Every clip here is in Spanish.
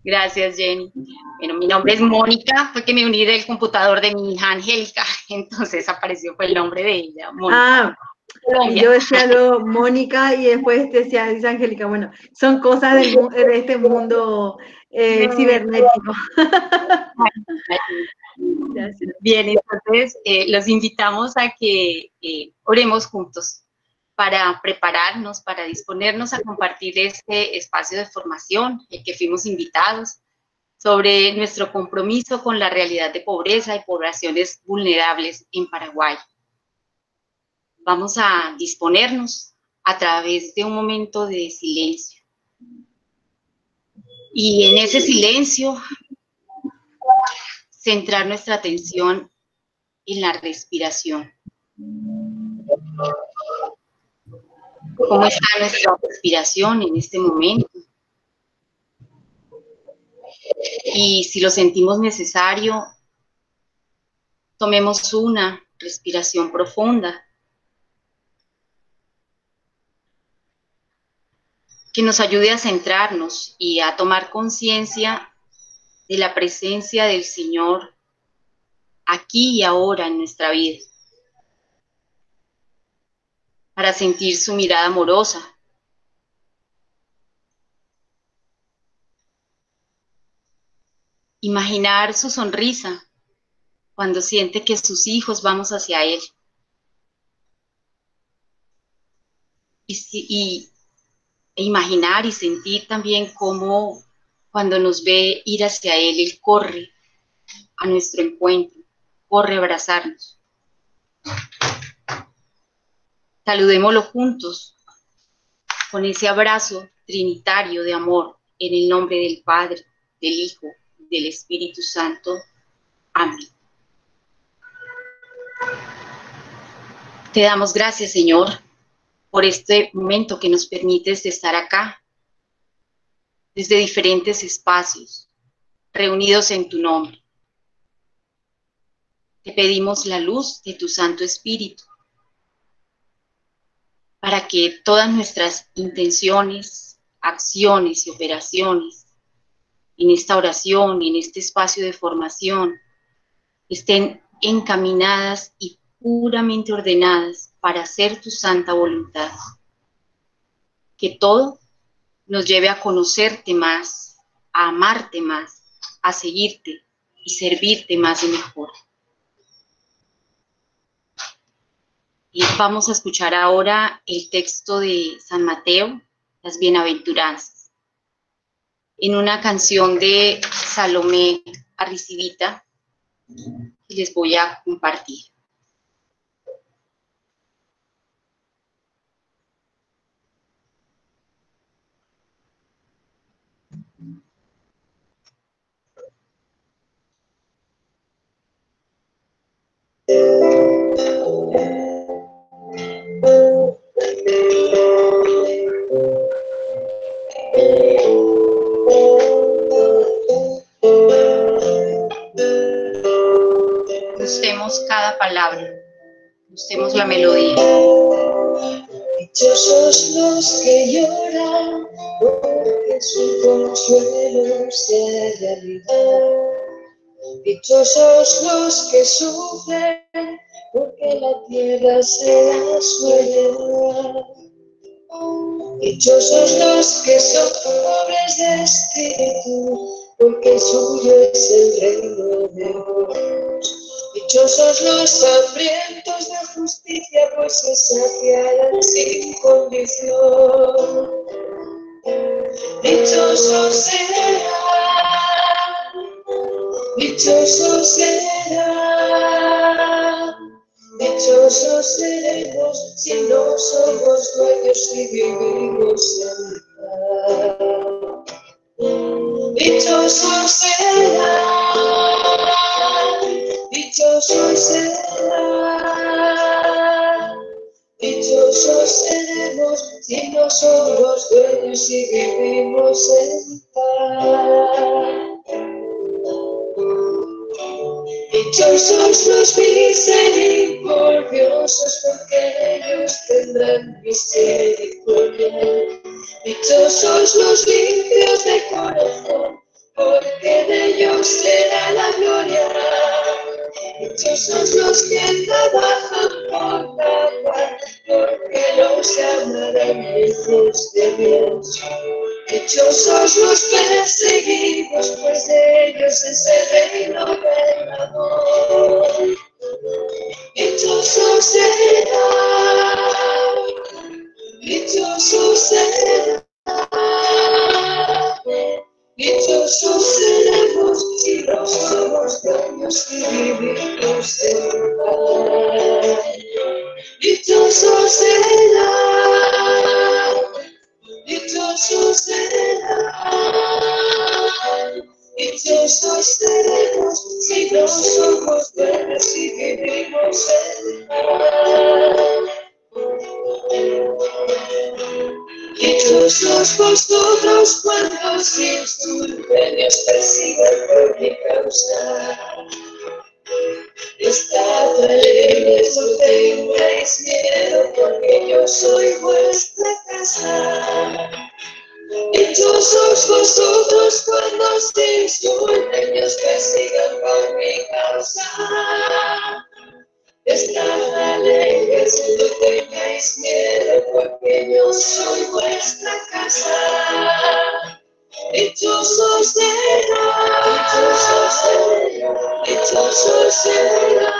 Gracias, Jenny. Bueno, mi nombre es Mónica, fue que me uní del computador de mi hija Angélica, entonces apareció fue el nombre de ella, Mónica. Y yo decía luego Mónica y después decía, dice Angélica. Bueno, son cosas de este mundo cibernético. Gracias. Bien, entonces los invitamos a que oremos juntos para prepararnos, para disponernos a compartir este espacio de formación en que fuimos invitados sobre nuestro compromiso con la realidad de pobreza y poblaciones vulnerables en Paraguay. Vamos a disponernos a través de un momento de silencio. Y en ese silencio, centrar nuestra atención en la respiración. ¿Cómo está nuestra respiración en este momento? Y si lo sentimos necesario, tomemos una respiración profunda que nos ayude a centrarnos y a tomar conciencia de la presencia del Señor aquí y ahora en nuestra vida, para sentir su mirada amorosa, imaginar su sonrisa cuando siente que sus hijos vamos hacia Él. E imaginar y sentir también cómo cuando nos ve ir hacia Él corre a nuestro encuentro, corre a abrazarnos. Saludémoslo juntos con ese abrazo trinitario de amor en el nombre del Padre, del Hijo, del Espíritu Santo. Amén. Te damos gracias, Señor, por este momento que nos permites de estar acá, desde diferentes espacios, reunidos en tu nombre. Te pedimos la luz de tu Santo Espíritu, para que todas nuestras intenciones, acciones y operaciones en esta oración y en este espacio de formación estén encaminadas y puramente ordenadas para hacer tu santa voluntad. Que todo nos lleve a conocerte más, a amarte más, a seguirte y servirte más y mejor. Y vamos a escuchar ahora el texto de San Mateo, las bienaventuranzas, en una canción de Salomé Arrizibita que les voy a compartir. Gustemos cada palabra, gustemos la melodía. Dichosos los que lloran, porque su consuelo sea realidad. Dichosos los que sufren, porque la tierra será su heredad. Dichosos los que son pobres de espíritu, porque suyo es el reino de Dios. Dichosos los hambrientos de justicia, pues se saciarán sin condición. Dichosos serán, dichosos serán, dichosos seremos si no somos dueños y vivimos en paz. Dichosos serán, dichosos serán, dichosos seremos si no somos dueños y vivimos en paz. Dichosos los misericordiosos, porque ellos tendrán misericordia. Dichosos los limpios de corazón, será la gloria. Dichosos los que trabajan por la paz, porque los llamarán hijos de Dios. Dichosos los perseguidos, pues de ellos es el reino del amor. Dichosos serán, dichosos serán, dichosos seremos si no somos dueños y vivimos en paz. Dichosos serán, dichosos serán, dichosos seremos si no somos buenos y vivimos en paz. Dichosos vosotros cuando os insulten y os persigan por mi causa. Estad alegres, no tengáis miedo, porque yo soy vuestra casa. Dichosos vosotros cuando os insulten y os persigan por mi causa. Estad alegres, no tengáis miedo, porque yo soy vuestra casa. Dichosos serán, dichosos serán, dichosos serán,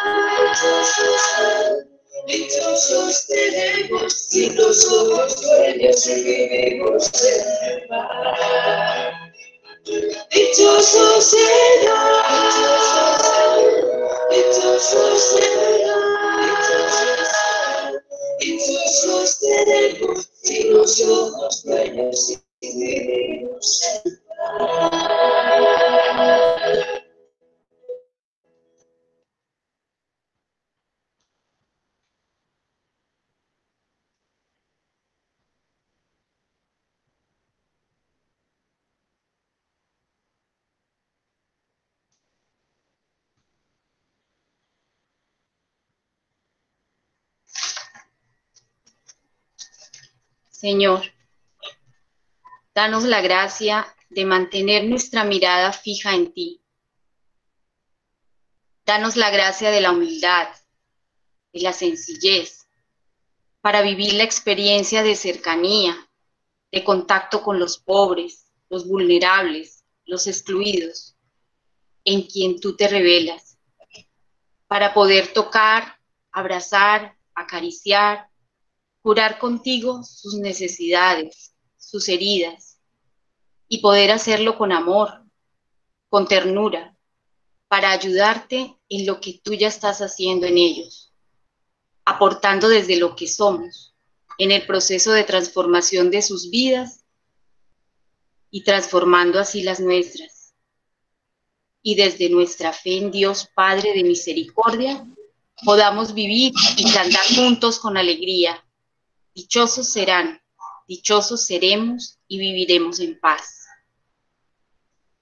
dichosos seremos si no somos dueños y vivimos en paz. Dichosos serán, dichosos serán, dichosos seremos si no somos dueños y vivimos en paz. Señor, danos la gracia de mantener nuestra mirada fija en ti. Danos la gracia de la humildad, de la sencillez, para vivir la experiencia de cercanía, de contacto con los pobres, los vulnerables, los excluidos, en quien tú te revelas, para poder tocar, abrazar, acariciar, curar contigo sus necesidades, sus heridas, y poder hacerlo con amor, con ternura, para ayudarte en lo que tú ya estás haciendo en ellos, aportando desde lo que somos, en el proceso de transformación de sus vidas y transformando así las nuestras. Y desde nuestra fe en Dios Padre de misericordia, podamos vivir y cantar juntos con alegría. Dichosos serán, dichosos seremos y viviremos en paz.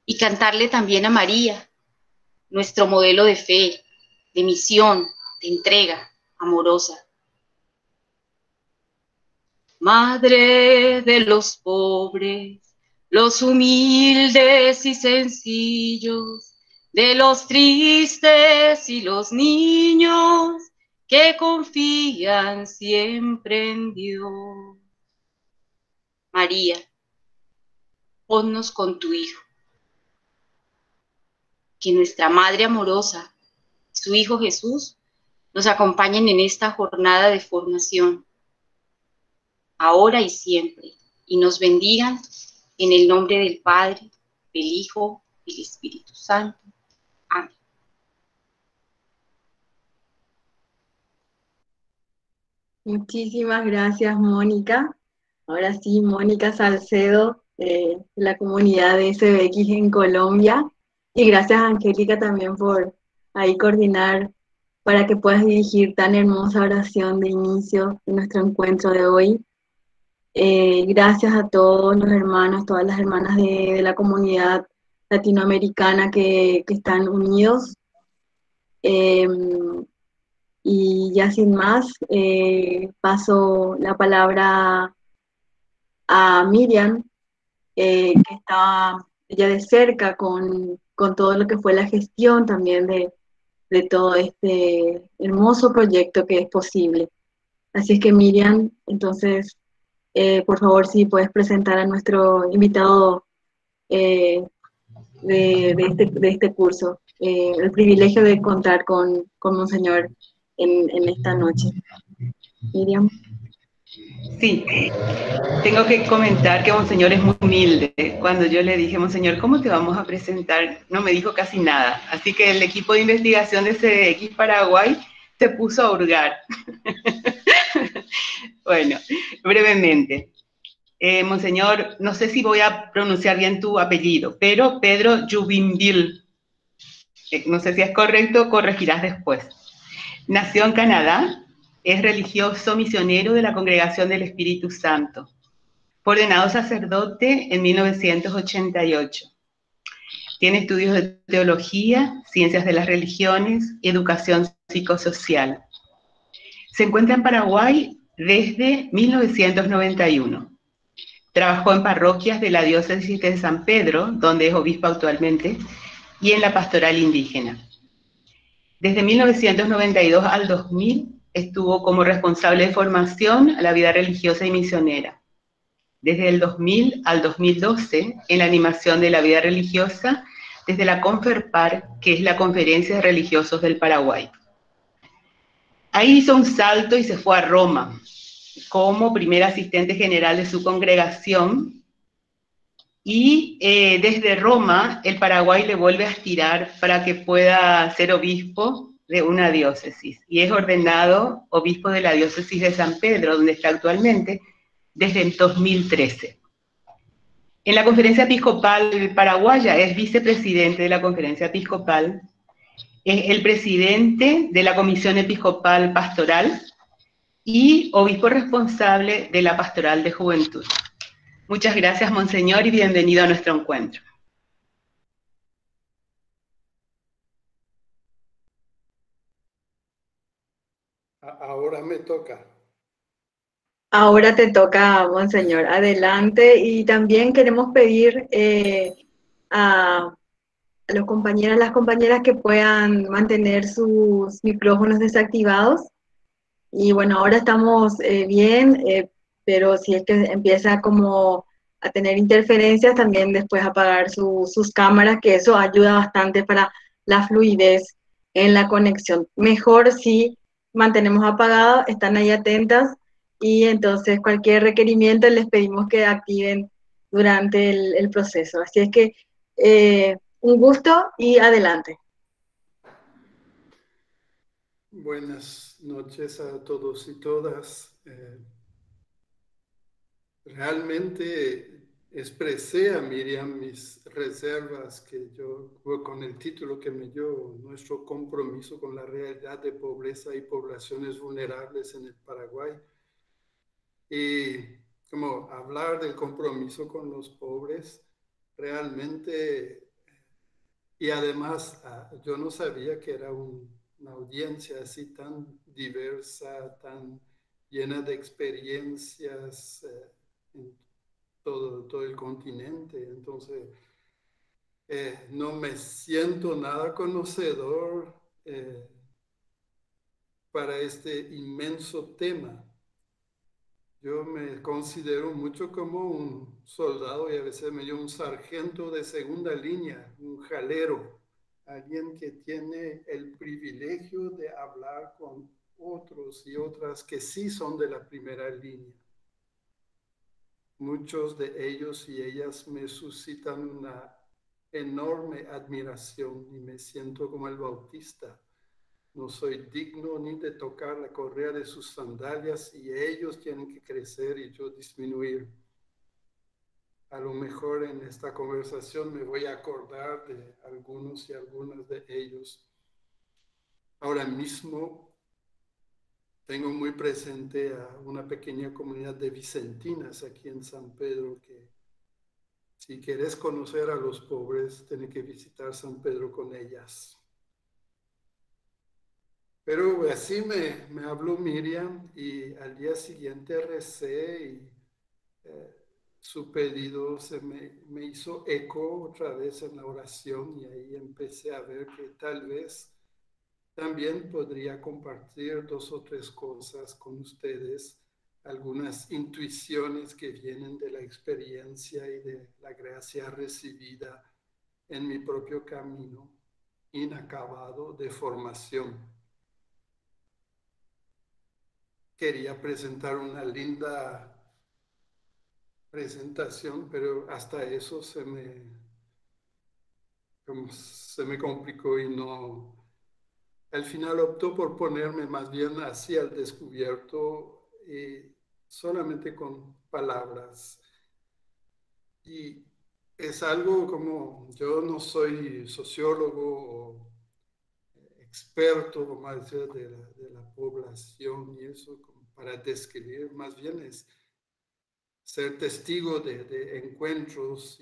Y cantarle también a María, nuestro modelo de fe, de misión, de entrega amorosa. Madre de los pobres, los humildes y sencillos, de los tristes y los niños que confían siempre en Dios. María, ponnos con tu Hijo. Que nuestra Madre amorosa, su Hijo Jesús, nos acompañen en esta jornada de formación, ahora y siempre, y nos bendigan en el nombre del Padre, del Hijo y del Espíritu Santo. Amén. Muchísimas gracias, Mónica. Ahora sí, Mónica Salcedo, de la comunidad de SBX en Colombia. Y gracias, Angélica, también por ahí coordinar para que puedas dirigir tan hermosa oración de inicio de nuestro encuentro de hoy. Gracias a todos los hermanos, todas las hermanas de la comunidad latinoamericana que están unidos. Y ya sin más, paso la palabra a Miriam, que está ya de cerca con todo lo que fue la gestión también de todo este hermoso proyecto que es posible. Así es que Miriam, entonces, por favor, si puedes presentar a nuestro invitado eh, de este curso, el privilegio de contar con Monseñor en esta noche. Miriam. Sí, tengo que comentar que Monseñor es muy humilde. Cuando yo le dije, Monseñor, ¿cómo te vamos a presentar? No me dijo casi nada. Así que el equipo de investigación de CDX Paraguay se puso a hurgar. Bueno, brevemente. Monseñor, no sé si voy a pronunciar bien tu apellido, pero Pedro Jubinville, no sé si es correcto, corregirás después. Nació en Canadá, es religioso misionero de la Congregación del Espíritu Santo. Fue ordenado sacerdote en 1988. Tiene estudios de teología, ciencias de las religiones y educación psicosocial. Se encuentra en Paraguay desde 1991. Trabajó en parroquias de la diócesis de San Pedro, donde es obispo actualmente, y en la pastoral indígena. Desde 1992 al 2000 estuvo como responsable de formación a la vida religiosa y misionera. Desde el 2000 al 2012 en la animación de la vida religiosa desde la Conferpar, que es la Conferencia de Religiosos del Paraguay. Ahí hizo un salto y se fue a Roma como primer asistente general de su congregación y desde Roma el Paraguay le vuelve a aspirar para que pueda ser obispo de una diócesis y es ordenado obispo de la diócesis de San Pedro, donde está actualmente, desde el 2013. En la Conferencia Episcopal Paraguaya es vicepresidente de la Conferencia Episcopal, es el presidente de la Comisión Episcopal Pastoral y obispo responsable de la Pastoral de Juventud. Muchas gracias, Monseñor, y bienvenido a nuestro encuentro. Ahora me toca. Ahora te toca, Monseñor. Adelante. Y también queremos pedir a los compañeros, las compañeras que puedan mantener sus micrófonos desactivados. Y bueno, ahora estamos bien, pero si es que empieza como a tener interferencias, también después apagar sus cámaras, que eso ayuda bastante para la fluidez en la conexión. Mejor si mantenemos apagado, están ahí atentas y entonces cualquier requerimiento les pedimos que activen durante el proceso. Así es que un gusto y adelante. Buenas noches a todos y todas. Realmente expresé a Miriam mis reservas que yo, con el título que me dio, nuestro compromiso con la realidad de pobreza y poblaciones vulnerables en el Paraguay. Y como hablar del compromiso con los pobres, realmente, y además yo no sabía que era una audiencia así tan diversa, tan llena de experiencias en todo el continente. Entonces, no me siento nada conocedor para este inmenso tema. Yo me considero mucho como un soldado y a veces me llamo un sargento de segunda línea, un jalero, alguien que tiene el privilegio de hablar con otros y otras que sí son de la primera línea. Muchos de ellos y ellas me suscitan una enorme admiración y me siento como el Bautista. No soy digno ni de tocar la correa de sus sandalias y ellos tienen que crecer y yo disminuir. A lo mejor en esta conversación me voy a acordar de algunos y algunas de ellos. Ahora mismo tengo muy presente a una pequeña comunidad de vicentinas aquí en San Pedro que si quieres conocer a los pobres, tienes que visitar San Pedro con ellas. Pero así me habló Miriam y al día siguiente recé y su pedido se me hizo eco otra vez en la oración y ahí empecé a ver que tal vez también podría compartir 2 o 3 cosas con ustedes, algunas intuiciones que vienen de la experiencia y de la gracia recibida en mi propio camino inacabado de formación. Quería presentar una linda presentación, pero hasta eso se me complicó y no. Al final optó por ponerme más bien así al descubierto, solamente con palabras. Y es algo como, yo no soy sociólogo o experto, como decir, de la población y eso, como para describir, más bien es ser testigo de encuentros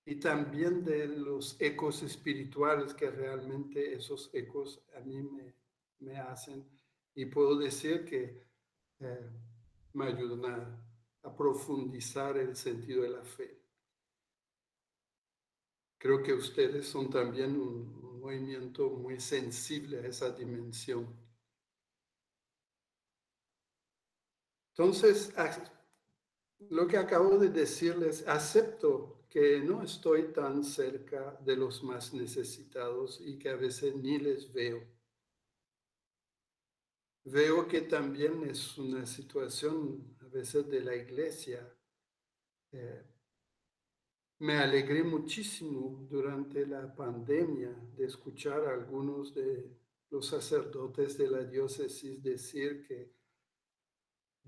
y también de los ecos espirituales que realmente esos ecos a mí me hacen. Y puedo decir que me ayudan a profundizar el sentido de la fe. Creo que ustedes son también un movimiento muy sensible a esa dimensión. Entonces, lo que acabo de decirles, acepto que no estoy tan cerca de los más necesitados y que a veces ni les veo. Veo que también es una situación a veces de la iglesia. Me alegré muchísimo durante la pandemia de escuchar a algunos de los sacerdotes de la diócesis decir que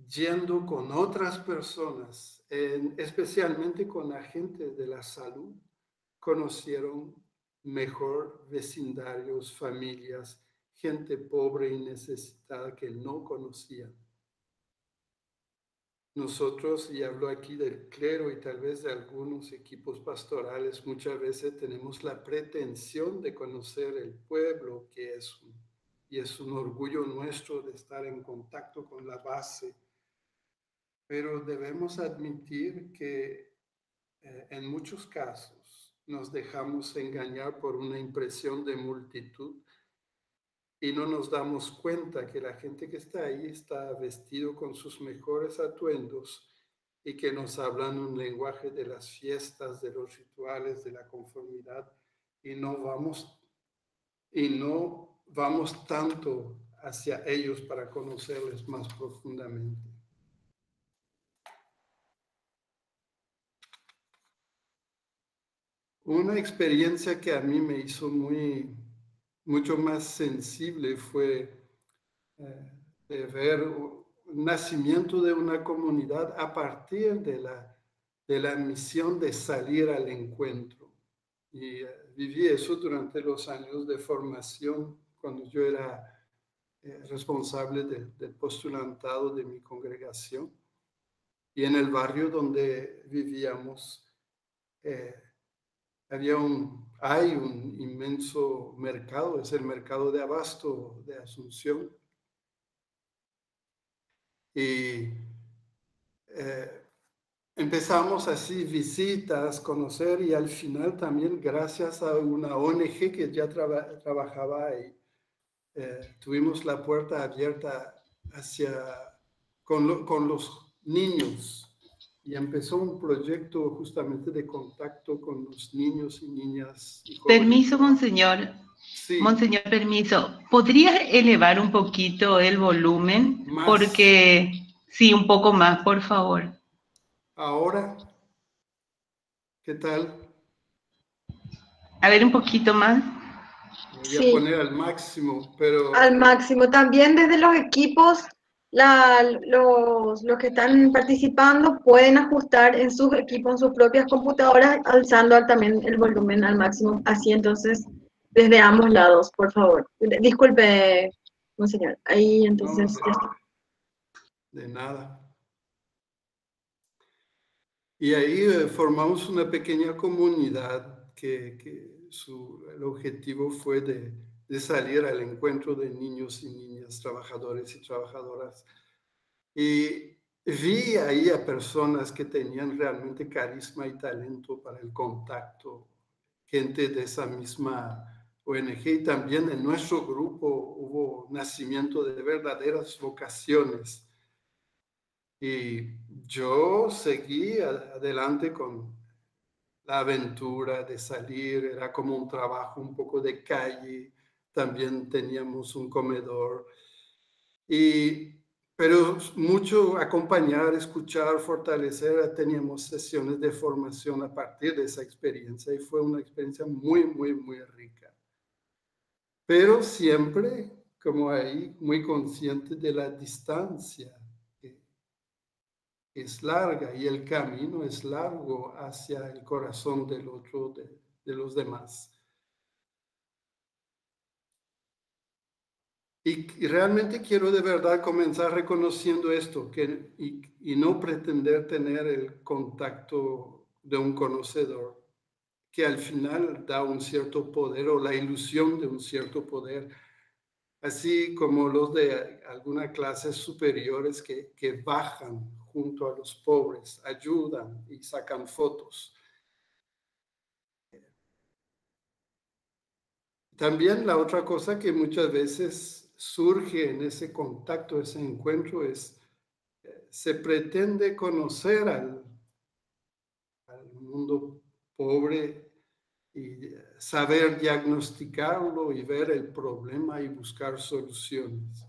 yendo con otras personas, especialmente con agentes de la salud, conocieron mejor vecindarios, familias, gente pobre y necesitada que no conocían. Nosotros, y hablo aquí del clero y tal vez de algunos equipos pastorales, muchas veces tenemos la pretensión de conocer el pueblo, y es un orgullo nuestro de estar en contacto con la base. Pero debemos admitir que en muchos casos nos dejamos engañar por una impresión de multitud y no nos damos cuenta que la gente que está ahí está vestido con sus mejores atuendos y que nos hablan un lenguaje de las fiestas, de los rituales, de la conformidad y no vamos tanto hacia ellos para conocerles más profundamente. Una experiencia que a mí me hizo mucho más sensible fue de ver el nacimiento de una comunidad a partir de la misión de salir al encuentro. Y viví eso durante los años de formación, cuando yo era responsable del postulantado de mi congregación. Y en el barrio donde vivíamos, hay un inmenso mercado, es el mercado de abasto de Asunción. Y empezamos así visitas, conocer y al final también gracias a una ONG que ya trabajaba ahí, tuvimos la puerta abierta con los niños. Y empezó un proyecto justamente de contacto con los niños y niñas. Y permiso, monseñor. Sí. Monseñor, permiso. ¿Podría elevar un poquito el volumen? Más. Porque, sí, un poco más, por favor. Ahora, ¿qué tal? A ver, un poquito más. Voy a poner al máximo, pero... Al máximo. También desde los equipos, los que están participando pueden ajustar en sus equipos, en sus propias computadoras, alzando también el volumen al máximo. Así entonces, desde ambos lados, por favor. Disculpe, monseñor. Ahí entonces no, ya está. De nada. Y ahí formamos una pequeña comunidad que el objetivo fue de salir al encuentro de niños y niñas, trabajadores y trabajadoras. Y vi ahí a personas que tenían realmente carisma y talento para el contacto, gente de esa misma ONG, y también en nuestro grupo hubo nacimiento de verdaderas vocaciones. Y yo seguí adelante con la aventura de salir, era como un trabajo un poco de calle, también teníamos un comedor, pero mucho acompañar, escuchar, fortalecer, teníamos sesiones de formación a partir de esa experiencia y fue una experiencia muy, muy, muy rica. Pero siempre como ahí, muy consciente de la distancia que es larga y el camino es largo hacia el corazón del otro, de los demás. Y realmente quiero de verdad comenzar reconociendo esto y no pretender tener el contacto de un conocedor, que al final da un cierto poder o la ilusión de un cierto poder, así como los de algunas clases superiores que bajan junto a los pobres, ayudan y sacan fotos. También la otra cosa que muchas veces surge en ese contacto, ese encuentro, es se pretende conocer al mundo pobre y saber diagnosticarlo y ver el problema y buscar soluciones.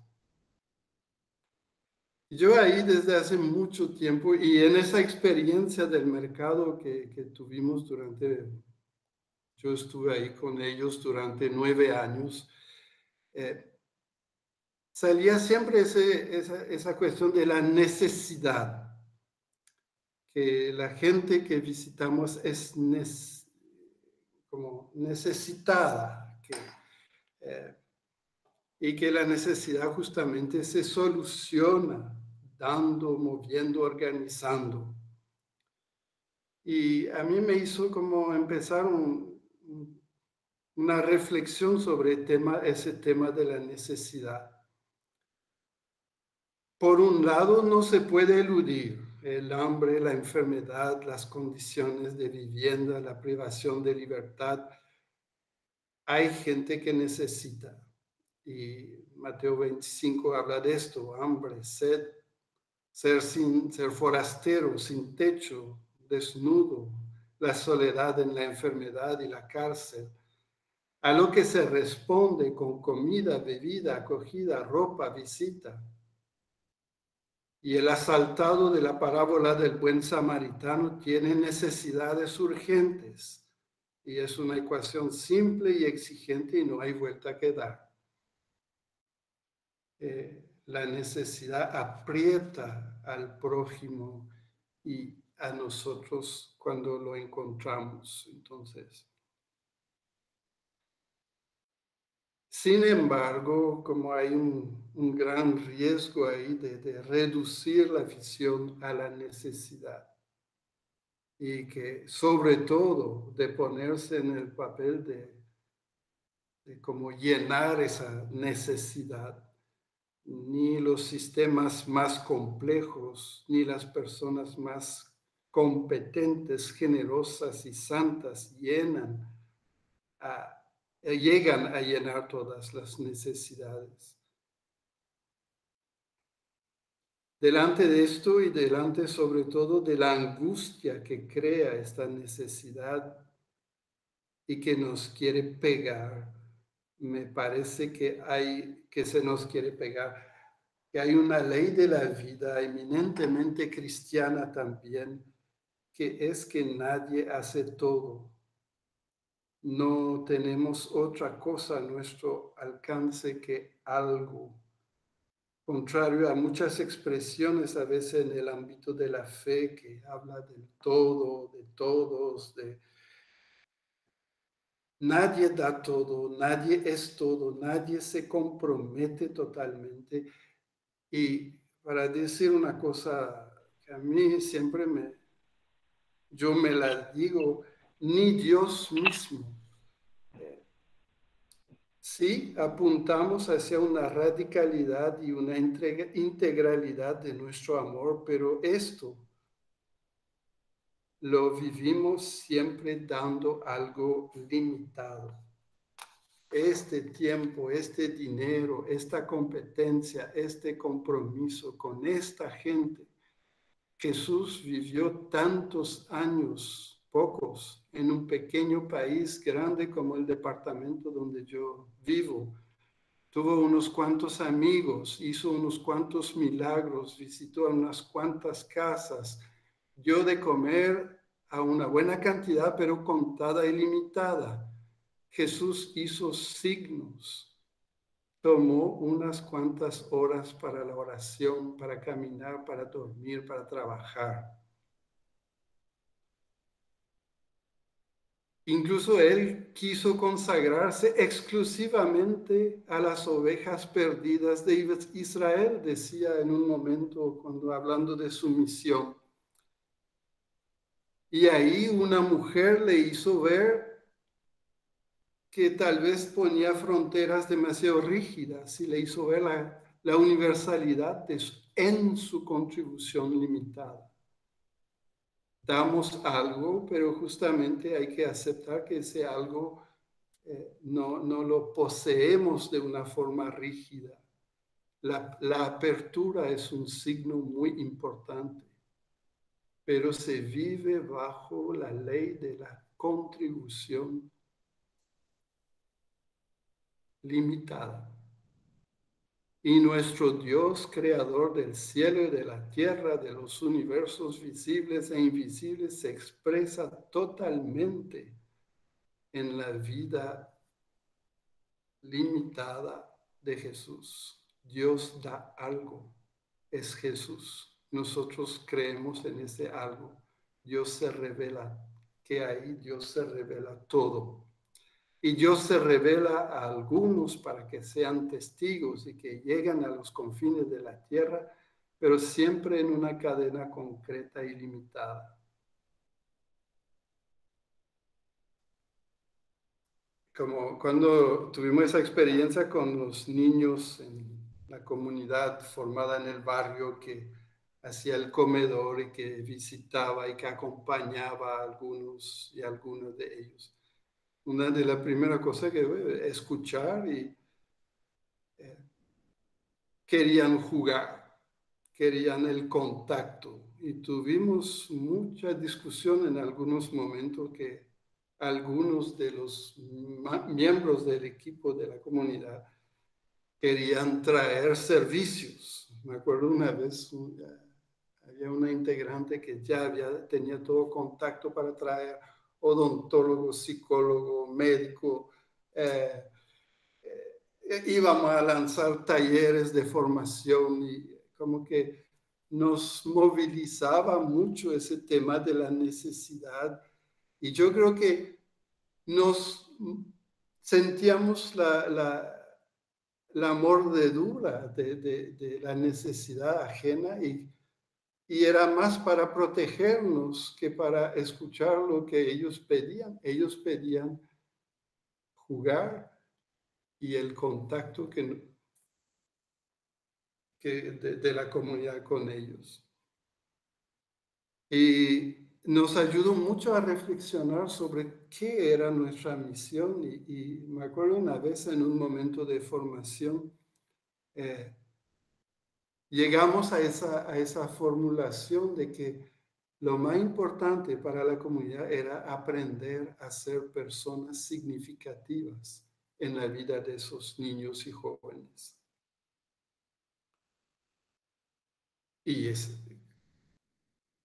Yo ahí desde hace mucho tiempo y en esa experiencia del mercado que tuvimos yo estuve ahí con ellos durante 9 años, salía siempre esa cuestión de la necesidad, que la gente que visitamos es como necesitada, y que la necesidad justamente se soluciona dando, moviendo, organizando. Y a mí me hizo como empezar una reflexión sobre ese tema de la necesidad. Por un lado, no se puede eludir el hambre, la enfermedad, las condiciones de vivienda, la privación de libertad. Hay gente que necesita. Y Mateo 25 habla de esto: hambre, sed, ser forastero, sin techo, desnudo, la soledad en la enfermedad y la cárcel. A lo que se responde con comida, bebida, acogida, ropa, visita. Y el asaltado de la parábola del buen samaritano tiene necesidades urgentes. Y es una ecuación simple y exigente y no hay vuelta que dar. La necesidad aprieta al prójimo y a nosotros cuando lo encontramos. Entonces, sin embargo, como hay un gran riesgo ahí de reducir la visión a la necesidad y que sobre todo de ponerse en el papel de como llenar esa necesidad, ni los sistemas más complejos, ni las personas más competentes, generosas y santas llegan a llenar todas las necesidades. Delante de esto y delante sobre todo de la angustia que crea esta necesidad y que nos quiere pegar, me parece que se nos quiere pegar, que hay una ley de la vida eminentemente cristiana también, que es que nadie hace todo. No tenemos otra cosa a nuestro alcance que algo. Contrario a muchas expresiones a veces en el ámbito de la fe que habla del todo, de todos, nadie da todo, nadie es todo, nadie se compromete totalmente. Y para decir una cosa que a mí siempre yo me la digo, ni Dios mismo Sí, apuntamos hacia una radicalidad y una integralidad de nuestro amor, pero esto lo vivimos siempre dando algo limitado. Este tiempo, este dinero, esta competencia, este compromiso con esta gente. Jesús vivió tantos años, pocos, en un pequeño país grande como el departamento donde yo vivo. Tuvo unos cuantos amigos, hizo unos cuantos milagros, visitó unas cuantas casas, dio de comer a una buena cantidad, pero contada y limitada. Jesús hizo signos, tomó unas cuantas horas para la oración, para caminar, para dormir, para trabajar. Incluso él quiso consagrarse exclusivamente a las ovejas perdidas de Israel, decía en un momento cuando hablando de su misión. Y ahí una mujer le hizo ver que tal vez ponía fronteras demasiado rígidas y le hizo ver la universalidad en su contribución limitada. Damos algo, pero justamente hay que aceptar que ese algo no lo poseemos de una forma rígida. La apertura es un signo muy importante, pero se vive bajo la ley de la contribución limitada. Y nuestro Dios, creador del cielo y de la tierra, de los universos visibles e invisibles, se expresa totalmente en la vida limitada de Jesús. Dios da algo, es Jesús. Nosotros creemos en ese algo. Dios se revela, que ahí Dios se revela todo. Y Dios se revela a algunos para que sean testigos y que lleguen a los confines de la tierra, pero siempre en una cadena concreta y limitada. Como cuando tuvimos esa experiencia con los niños en la comunidad formada en el barrio que hacía el comedor y que visitaba y que acompañaba a algunos y algunas de ellos. Una de las primeras cosas que escuchar y querían jugar, querían el contacto. Y tuvimos mucha discusión en algunos momentos que algunos de los miembros del equipo de la comunidad querían traer servicios. Me acuerdo una vez, había una integrante que ya tenía todo contacto para traer odontólogo, psicólogo, médico. Íbamos a lanzar talleres de formación y como que nos movilizaba mucho ese tema de la necesidad. Y yo creo que nos sentíamos la mordedura de la necesidad ajena y era más para protegernos que para escuchar lo que ellos pedían. Ellos pedían jugar y el contacto de la comunidad con ellos. Y nos ayudó mucho a reflexionar sobre qué era nuestra misión y me acuerdo una vez en un momento de formación, llegamos a esa formulación de que lo más importante para la comunidad era aprender a ser personas significativas en la vida de esos niños y jóvenes. Y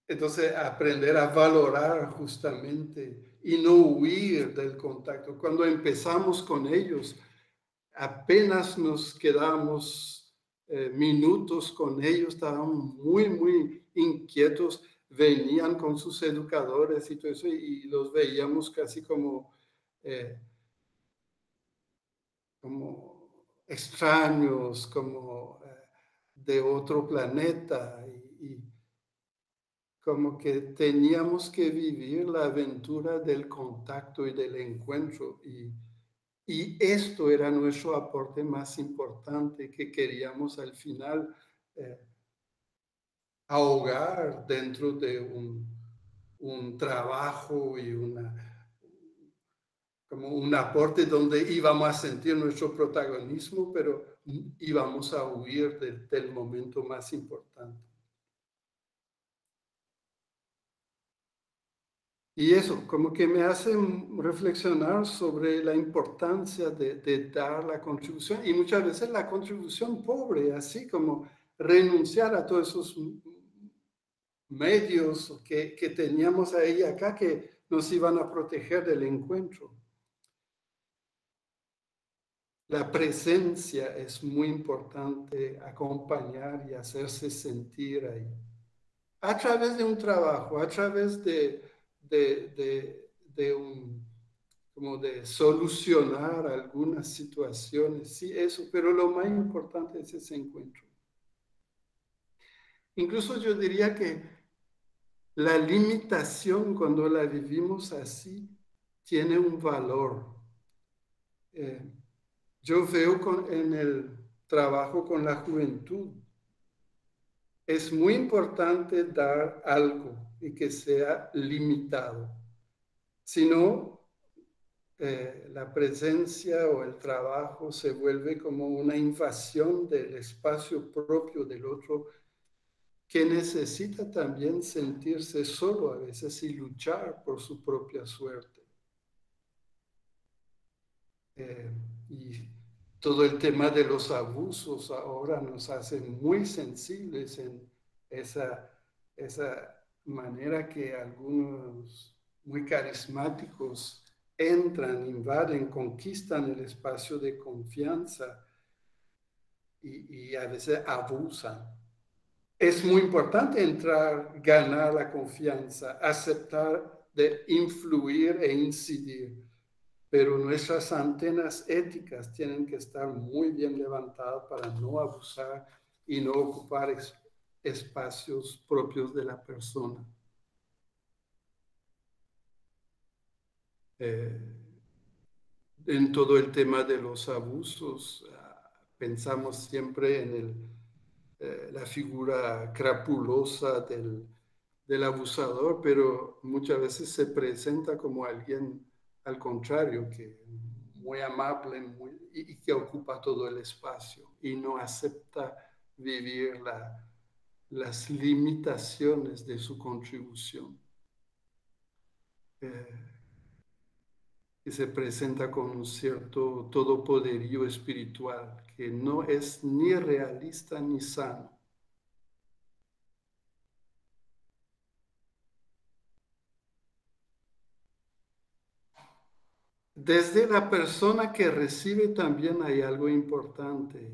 entonces aprender a valorar justamente y no huir del contacto. Cuando empezamos con ellos, apenas nos quedamos minutos con ellos, estábamos muy inquietos, venían con sus educadores y todo eso, y los veíamos casi como extraños, como de otro planeta, y como que teníamos que vivir la aventura del contacto y del encuentro, y Y esto era nuestro aporte más importante que queríamos al final ahogar dentro de un trabajo y como un aporte donde íbamos a sentir nuestro protagonismo, pero íbamos a huir del momento más importante. Y eso, como que me hace reflexionar sobre la importancia de dar la contribución, y muchas veces la contribución pobre, así como renunciar a todos esos medios que teníamos ahí acá que nos iban a proteger del encuentro. La presencia es muy importante, acompañar y hacerse sentir ahí. A través de un trabajo, a través de como de solucionar algunas situaciones, sí, eso, pero lo más importante es ese encuentro. Incluso yo diría que la limitación, cuando la vivimos así, tiene un valor. Yo veo en el trabajo con la juventud, es muy importante dar algo y que sea limitado. Si no, la presencia o el trabajo se vuelve como una invasión del espacio propio del otro, que necesita también sentirse solo a veces y luchar por su propia suerte. Y todo el tema de los abusos ahora nos hace muy sensibles en esa manera que algunos muy carismáticos entran, invaden, conquistan el espacio de confianza y a veces abusan. Es muy importante entrar, ganar la confianza, aceptar de influir e incidir, pero nuestras antenas éticas tienen que estar muy bien levantadas para no abusar y no ocupar espacios propios de la persona. En todo el tema de los abusos, pensamos siempre en la figura crapulosa del abusador, pero muchas veces se presenta como alguien al contrario, que muy amable y que ocupa todo el espacio y no acepta vivir las limitaciones de su contribución. Que se presenta con un cierto todopoderío espiritual que no es ni realista ni sano. Desde la persona que recibe también hay algo importante.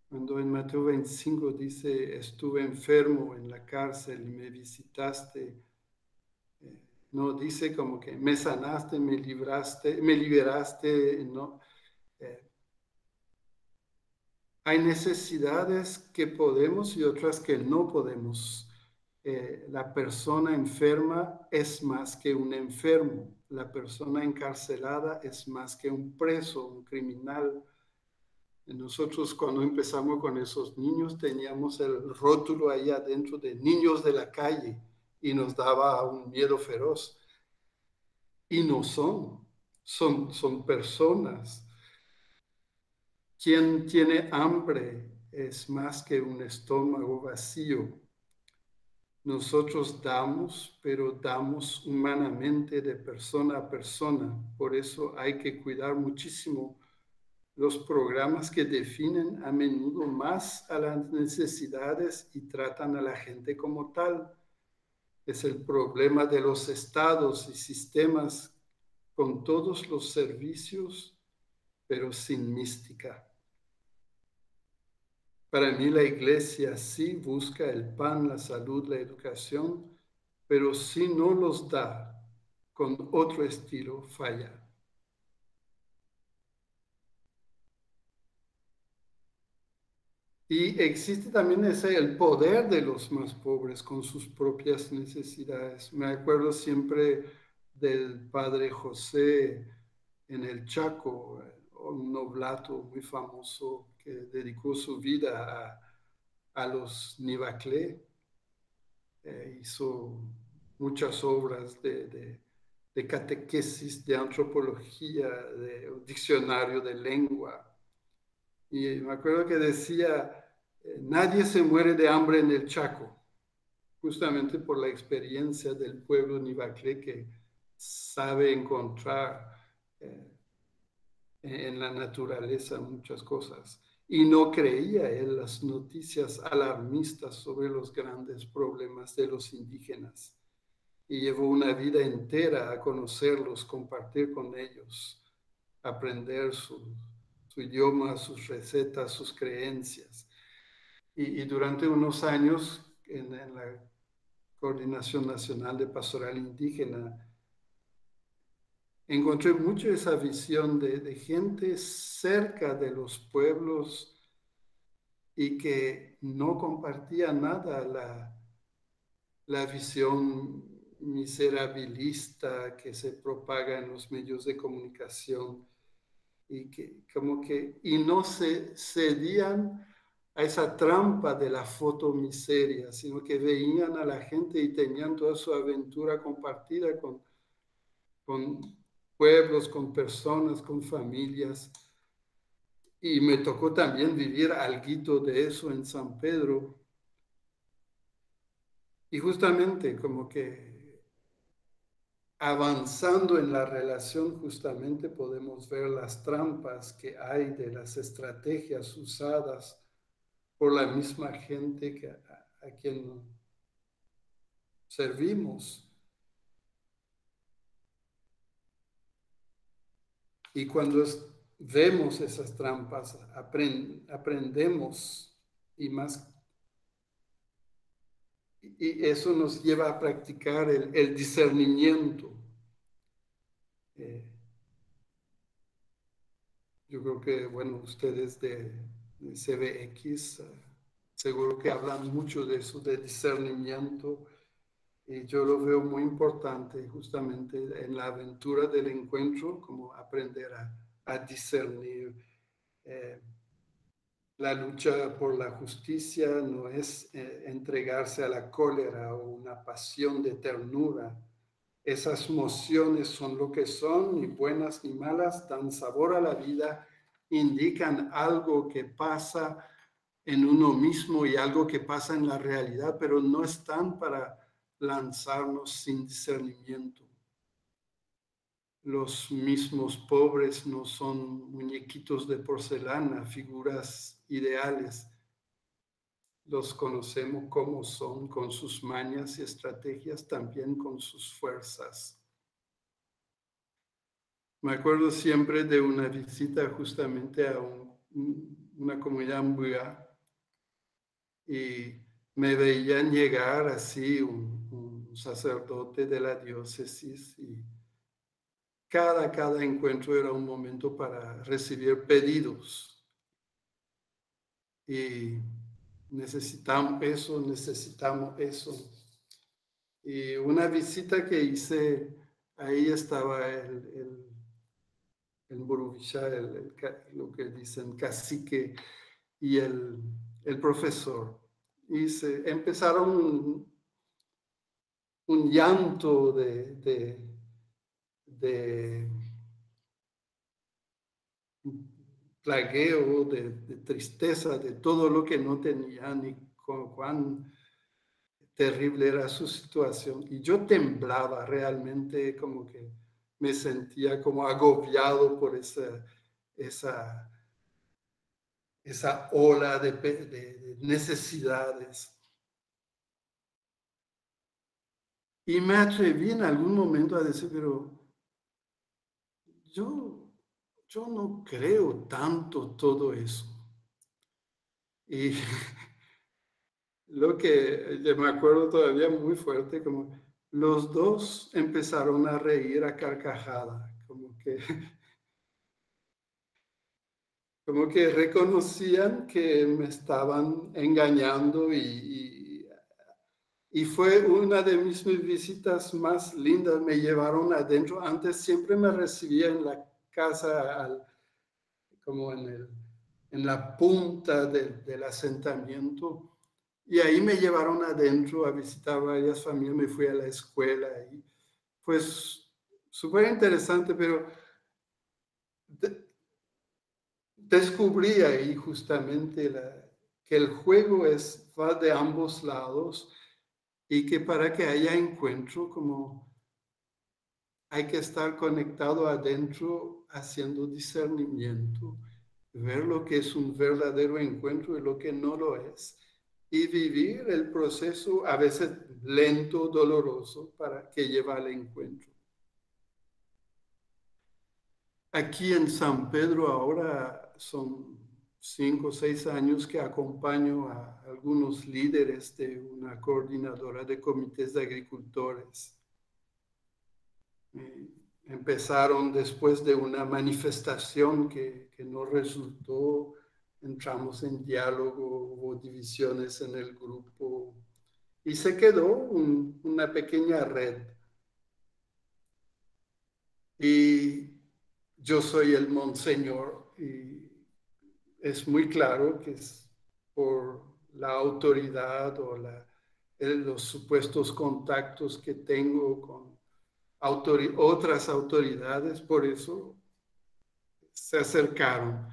Cuando en Mateo 25 dice, estuve enfermo en la cárcel y me visitaste, no dice como que me sanaste, me liberaste, no. Hay necesidades que podemos y otras que no podemos. La persona enferma es más que un enfermo. La persona encarcelada es más que un preso, un criminal. Nosotros cuando empezamos con esos niños teníamos el rótulo ahí adentro de niños de la calle y nos daba un miedo feroz. Y no son personas. Quien tiene hambre es más que un estómago vacío. Nosotros damos, pero damos humanamente de persona a persona. Por eso hay que cuidar muchísimo los programas que definen a menudo más a las necesidades y tratan a la gente como tal. Es el problema de los estados y sistemas con todos los servicios, pero sin mística. Para mí la iglesia sí busca el pan, la salud, la educación, pero si no los da con otro estilo, falla. Y existe también el poder de los más pobres con sus propias necesidades. Me acuerdo siempre del padre José en el Chaco, un oblato muy famoso que dedicó su vida a los Nivaclé. Hizo muchas obras de catequesis, de antropología, de un diccionario de lengua. Y me acuerdo que decía, nadie se muere de hambre en el Chaco, justamente por la experiencia del pueblo Nivaclé que sabe encontrar en la naturaleza muchas cosas. Y no creía en las noticias alarmistas sobre los grandes problemas de los indígenas. Y llevó una vida entera a conocerlos, compartir con ellos, aprender su idioma, sus recetas, sus creencias. Y durante unos años en la Coordinación Nacional de Pastoral Indígena, encontré mucho esa visión de gente cerca de los pueblos y que no compartía nada la visión miserabilista que se propaga en los medios de comunicación y no se cedían a esa trampa de la fotomiseria, sino que veían a la gente y tenían toda su aventura compartida con pueblos, con personas, con familias. Y me tocó también vivir algo de eso en San Pedro. Y justamente como que avanzando en la relación, justamente podemos ver las trampas que hay de las estrategias usadas por la misma gente a quien servimos. Y cuando vemos esas trampas, aprendemos y más. Y eso nos lleva a practicar el discernimiento. Yo creo que, bueno, ustedes de CBX seguro que hablan mucho de eso, de discernimiento. Y yo lo veo muy importante justamente en la aventura del encuentro, como aprender a discernir. La lucha por la justicia no es entregarse a la cólera o una pasión de ternura. Esas emociones son lo que son, ni buenas ni malas, dan sabor a la vida, indican algo que pasa en uno mismo y algo que pasa en la realidad, pero no están para lanzarnos sin discernimiento. Los mismos pobres no son muñequitos de porcelana, figuras ideales. Los conocemos como son, con sus mañas y estrategias, también con sus fuerzas. Me acuerdo siempre de una visita justamente a una comunidad mbuya y me veían llegar así un sacerdote de la diócesis y cada encuentro era un momento para recibir pedidos. Y necesitamos eso. Y una visita que hice, ahí estaba el Mburuvisha, lo que dicen cacique, y el profesor. Y empezaron un llanto de plagueo, de tristeza, de todo lo que no tenían y cuán terrible era su situación. Y yo temblaba realmente, como que me sentía como agobiado por esa ola de necesidades. Y me atreví en algún momento a decir, pero yo no creo tanto todo eso. Y lo que yo me acuerdo todavía muy fuerte, como los dos empezaron a reír a carcajada, como que reconocían que me estaban engañando y fue una de mis visitas más lindas. Me llevaron adentro. Antes siempre me recibía en la casa, como en la punta del asentamiento. Y ahí me llevaron adentro a visitar varias familias, me fui a la escuela y pues súper interesante, pero descubrí ahí justamente que el juego va de ambos lados y que para que haya encuentro, como hay que estar conectado adentro haciendo discernimiento, ver lo que es un verdadero encuentro y lo que no lo es, y vivir el proceso a veces lento, doloroso, para que lleva al encuentro. Aquí en San Pedro ahora son 5 o 6 años que acompaño a algunos líderes de una coordinadora de comités de agricultores. Empezaron después de una manifestación que no resultó, entramos en diálogo, hubo divisiones en el grupo y se quedó una pequeña red. Y yo soy el monseñor y es muy claro que es por la autoridad o los supuestos contactos que tengo con otras autoridades, por eso se acercaron.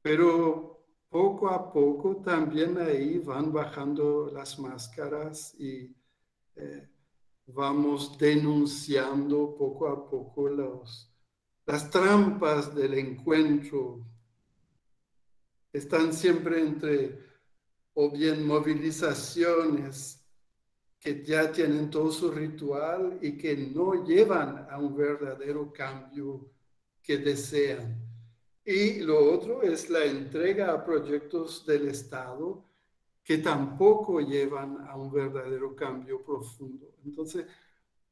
Pero poco a poco también ahí van bajando las máscaras y vamos denunciando poco a poco las trampas del encuentro. Están siempre entre o bien movilizaciones que ya tienen todo su ritual y que no llevan a un verdadero cambio que desean. Y lo otro es la entrega a proyectos del Estado que tampoco llevan a un verdadero cambio profundo. Entonces,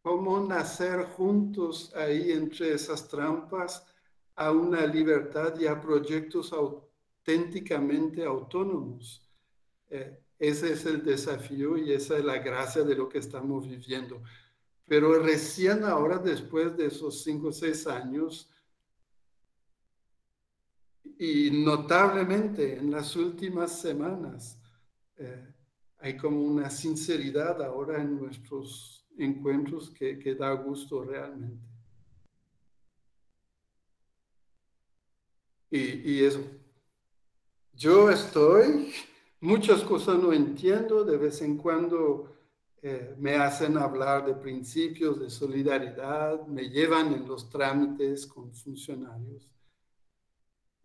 ¿cómo nacer juntos ahí entre esas trampas a una libertad y a proyectos auténticamente autónomos? Ese es el desafío y esa es la gracia de lo que estamos viviendo. Pero recién ahora, después de esos 5 o 6 años, y notablemente en las últimas semanas, hay como una sinceridad ahora en nuestros encuentros que da gusto realmente. Y eso, yo muchas cosas no entiendo, de vez en cuando me hacen hablar de principios de solidaridad, me llevan en los trámites con funcionarios.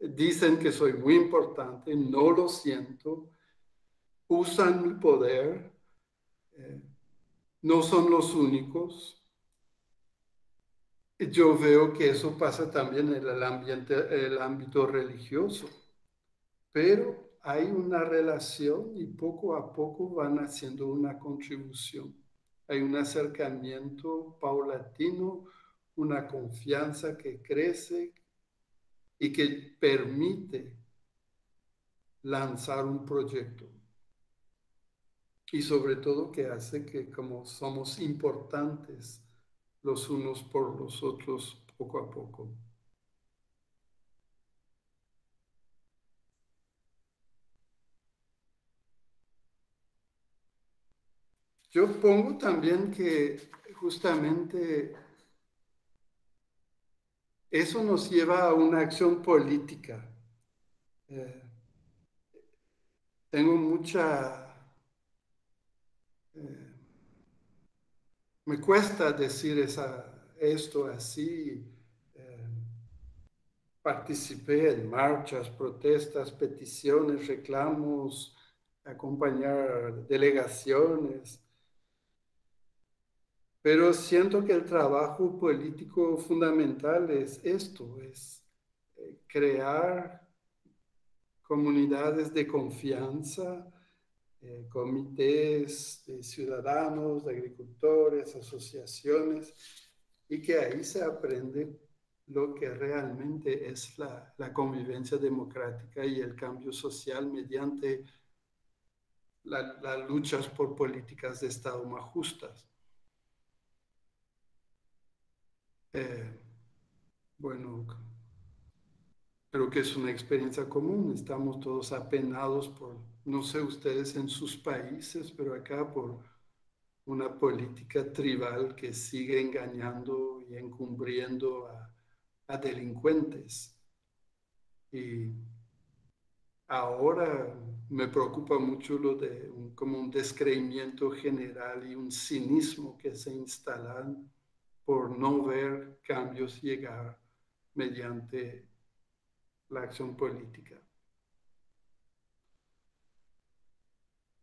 Dicen que soy muy importante, no lo siento, usan mi poder, no son los únicos. Yo veo que eso pasa también en el ámbito religioso, pero hay una relación y poco a poco van haciendo una contribución. Hay un acercamiento paulatino, una confianza que crece y que permite lanzar un proyecto. Y sobre todo que hace que como somos importantes los unos por los otros poco a poco. Yo pongo también que justamente eso nos lleva a una acción política. Tengo me cuesta decir esto así. Participé en marchas, protestas, peticiones, reclamos, acompañar delegaciones, pero siento que el trabajo político fundamental es esto, es crear comunidades de confianza, comités de ciudadanos, de agricultores, asociaciones, y que ahí se aprende lo que realmente es la convivencia democrática y el cambio social mediante las luchas por políticas de Estado más justas. bueno, creo que es una experiencia común. Estamos todos apenados por, no sé ustedes en sus países, pero acá por una política tribal que sigue engañando y encubriendo a delincuentes. Y ahora me preocupa mucho lo de como un descreimiento general y un cinismo que se instalan por no ver cambios llegar mediante la acción política.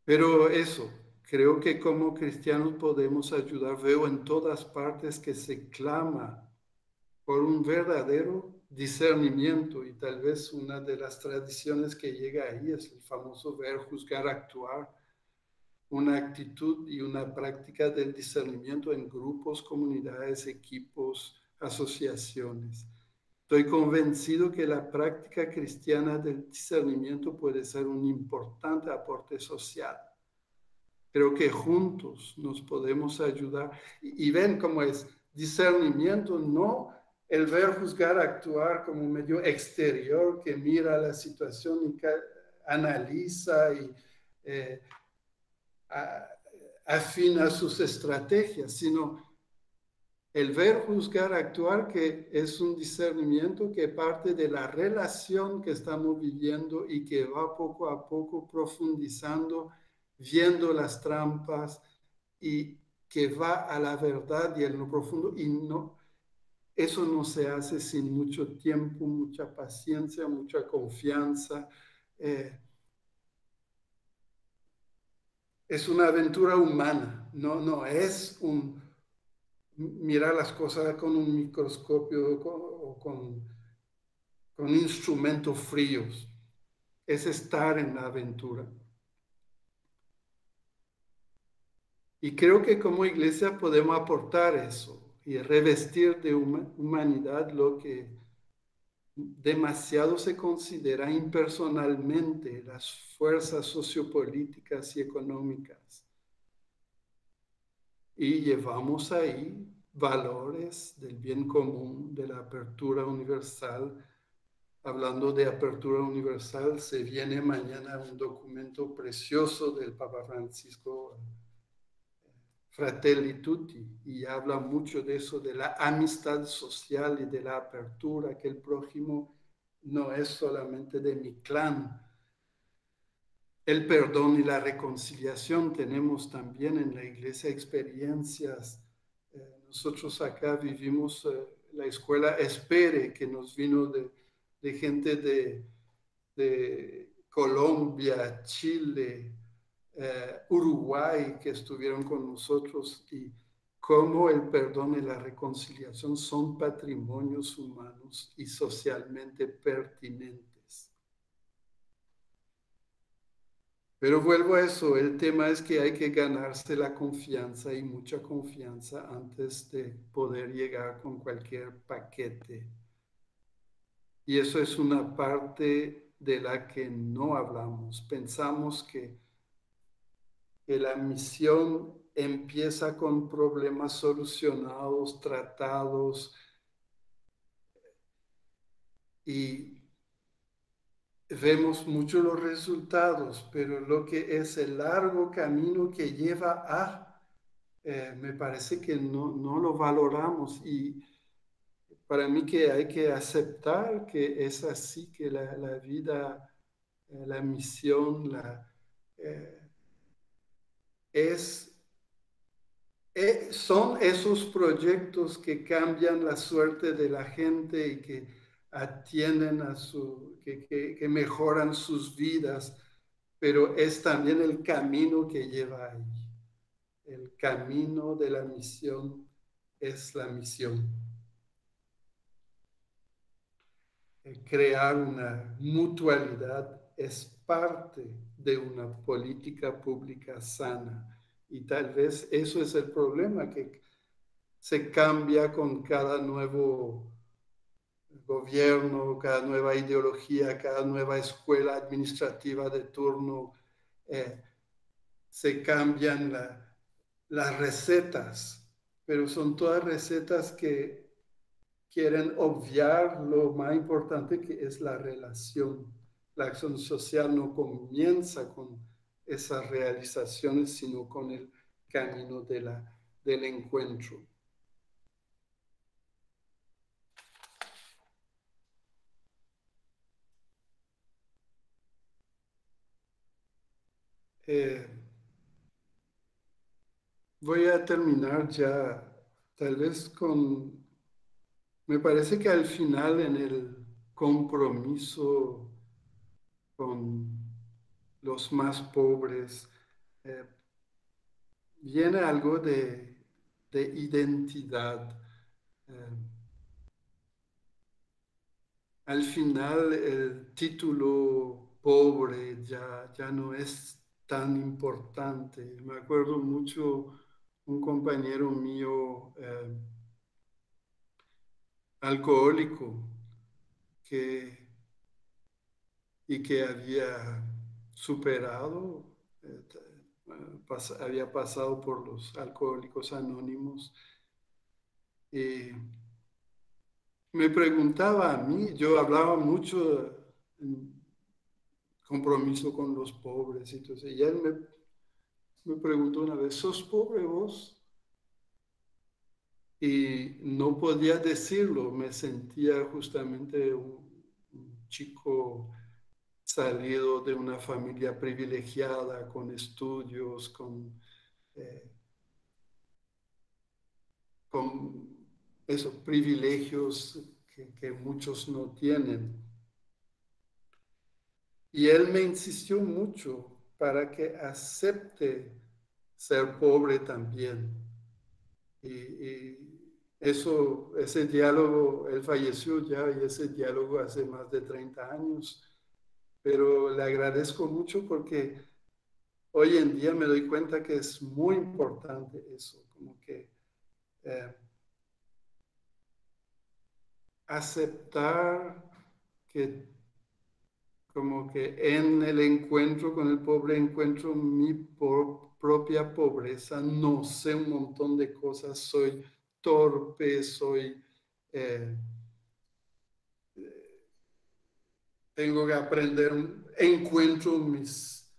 Pero eso, creo que como cristianos podemos ayudar. Veo en todas partes que se clama por un verdadero discernimiento, y tal vez una de las tradiciones que llega ahí es el famoso ver, juzgar, actuar, una actitud y una práctica del discernimiento en grupos, comunidades, equipos, asociaciones. Estoy convencido que la práctica cristiana del discernimiento puede ser un importante aporte social. Creo que juntos nos podemos ayudar. Y ven cómo es discernimiento, no el ver, juzgar, actuar como un medio exterior que mira la situación y analiza y eh, afina sus estrategias, sino el ver, juzgar, actuar, que es un discernimiento que parte de la relación que estamos viviendo y que va poco a poco profundizando, viendo las trampas y que va a la verdad y en lo profundo. Y no, eso no se hace sin mucho tiempo, mucha paciencia, mucha confianza. Es una aventura humana, no es un mirar las cosas con un microscopio o con instrumentos fríos. Es estar en la aventura. Y creo que como iglesia podemos aportar eso y revestir de humanidad lo que demasiado se considera impersonalmente las fuerzas sociopolíticas y económicas. Y llevamos ahí valores del bien común, de la apertura universal. Hablando de apertura universal, se viene mañana un documento precioso del Papa Francisco, Fratelli Tutti, y habla mucho de eso, de la amistad social y de la apertura, que el prójimo no es solamente de mi clan. El perdón y la reconciliación, tenemos también en la iglesia experiencias. Nosotros acá vivimos la escuela Espere, que nos vino de gente de Colombia, Chile, Uruguay, que estuvieron con nosotros, y cómo el perdón y la reconciliación son patrimonios humanos y socialmente pertinentes. Pero vuelvo a eso, el tema es que hay que ganarse la confianza y mucha confianza antes de poder llegar con cualquier paquete. Y eso es una parte de la que no hablamos. Pensamos que la misión empieza con problemas solucionados, tratados, y vemos mucho los resultados, pero lo que es el largo camino que lleva me parece que no lo valoramos, y para mí que hay que aceptar que es así, que la vida, la misión, eh, es son esos proyectos que cambian la suerte de la gente y que atienden que mejoran sus vidas, pero es también el camino que lleva ahí. El camino de la misión es la misión. Crear una mutualidad es parte de una política pública sana. Y tal vez eso es el problema, que se cambia con cada nuevo gobierno, cada nueva ideología, cada nueva escuela administrativa de turno. Se cambian las recetas, pero son todas recetas que quieren obviar lo más importante que es la relación. La acción social no comienza con esas realizaciones, sino con el camino del encuentro. Voy a terminar ya, tal vez me parece que al final en el compromiso con los más pobres, viene algo de identidad. Eh, Al final el título pobre ya no es tan importante. Me acuerdo mucho un compañero mío alcohólico que, y que había superado, había pasado por los alcohólicos anónimos y me preguntaba a mí, yo hablaba mucho en compromiso con los pobres, entonces, y él me preguntó una vez, ¿sos pobre vos? Y no podía decirlo, me sentía justamente un chico salido de una familia privilegiada, con estudios, con esos privilegios que muchos no tienen. Y él me insistió mucho para que acepte ser pobre también. Y ese diálogo, él falleció ya y ese diálogo hace más de 30 años, pero le agradezco mucho porque hoy en día me doy cuenta que es muy importante eso, como que aceptar que como que en el encuentro con el pobre encuentro mi propia pobreza, no sé un montón de cosas, soy torpe, eh, tengo que aprender, encuentro mis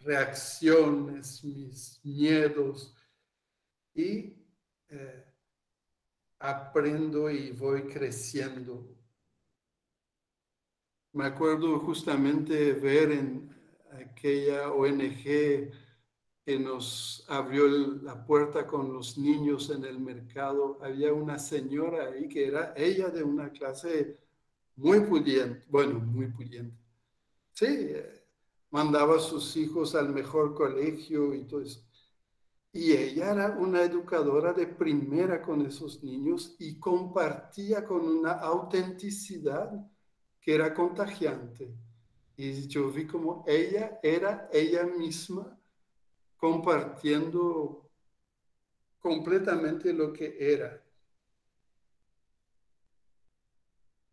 reacciones, mis miedos y aprendo y voy creciendo. Me acuerdo justamente ver en aquella ONG que nos abrió la puerta con los niños en el mercado, había una señora ahí que era ella de una clase muy pudiente, bueno, muy pudiente. Sí, mandaba a sus hijos al mejor colegio y todo eso. Y ella era una educadora de primera con esos niños y compartía con una autenticidad que era contagiante. Y yo vi como ella era ella misma compartiendo completamente lo que era.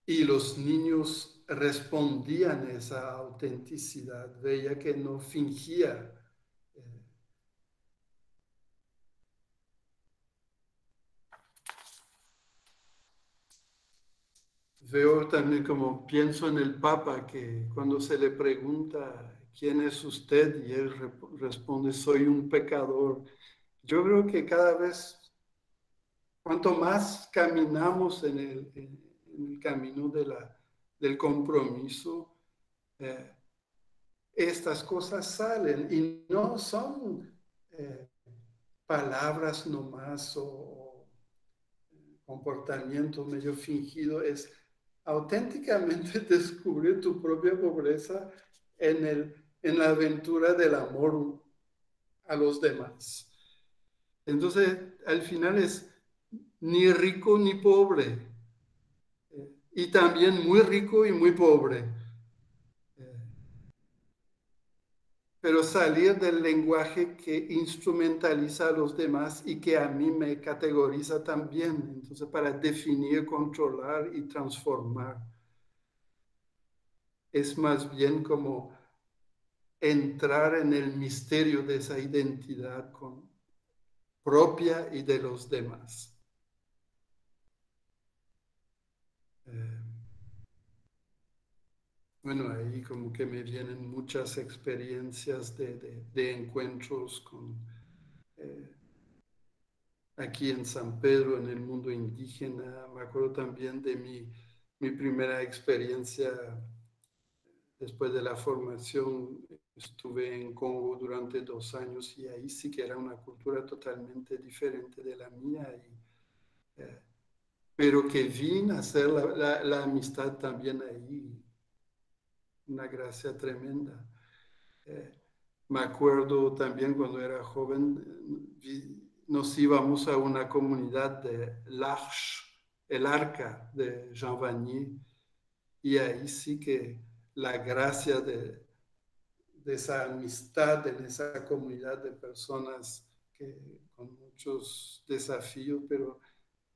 Y los niños respondían a esa autenticidad, veía que no fingía. Veo también como pienso en el Papa, que cuando se le pregunta quién es usted y él responde soy un pecador. Yo creo que cada vez, cuanto más caminamos en el camino del compromiso, estas cosas salen y no son palabras nomás o comportamiento medio fingido, es auténticamente descubrir tu propia pobreza en la aventura del amor a los demás. Entonces, al final es ni rico ni pobre, y también muy rico y muy pobre. Pero salir del lenguaje que instrumentaliza a los demás y que a mí me categoriza también. Entonces, para definir, controlar y transformar, es más bien como entrar en el misterio de esa identidad propia y de los demás. Bueno, ahí como que me vienen muchas experiencias de encuentros con, aquí en San Pedro, en el mundo indígena. Me acuerdo también de mi primera experiencia después de la formación. Estuve en Congo durante 2 años y ahí sí que era una cultura totalmente diferente de la mía, pero que vine a hacer la amistad también ahí, una gracia tremenda. Me acuerdo también cuando era joven, nos íbamos a una comunidad de l'Arche, el Arca de Jean Vanier, y ahí sí que la gracia de esa amistad en esa comunidad de personas con muchos desafíos, pero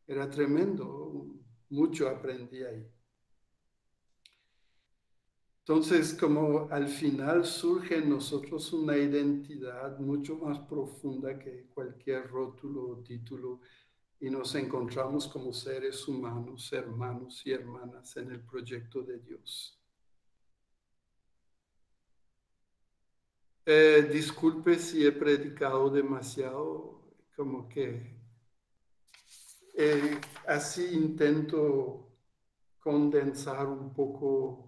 era tremendo, mucho aprendí ahí. Entonces, como al final surge en nosotros una identidad mucho más profunda que cualquier rótulo o título, y nos encontramos como seres humanos, hermanos y hermanas en el proyecto de Dios. Disculpe si he predicado demasiado, como que así intento condensar un poco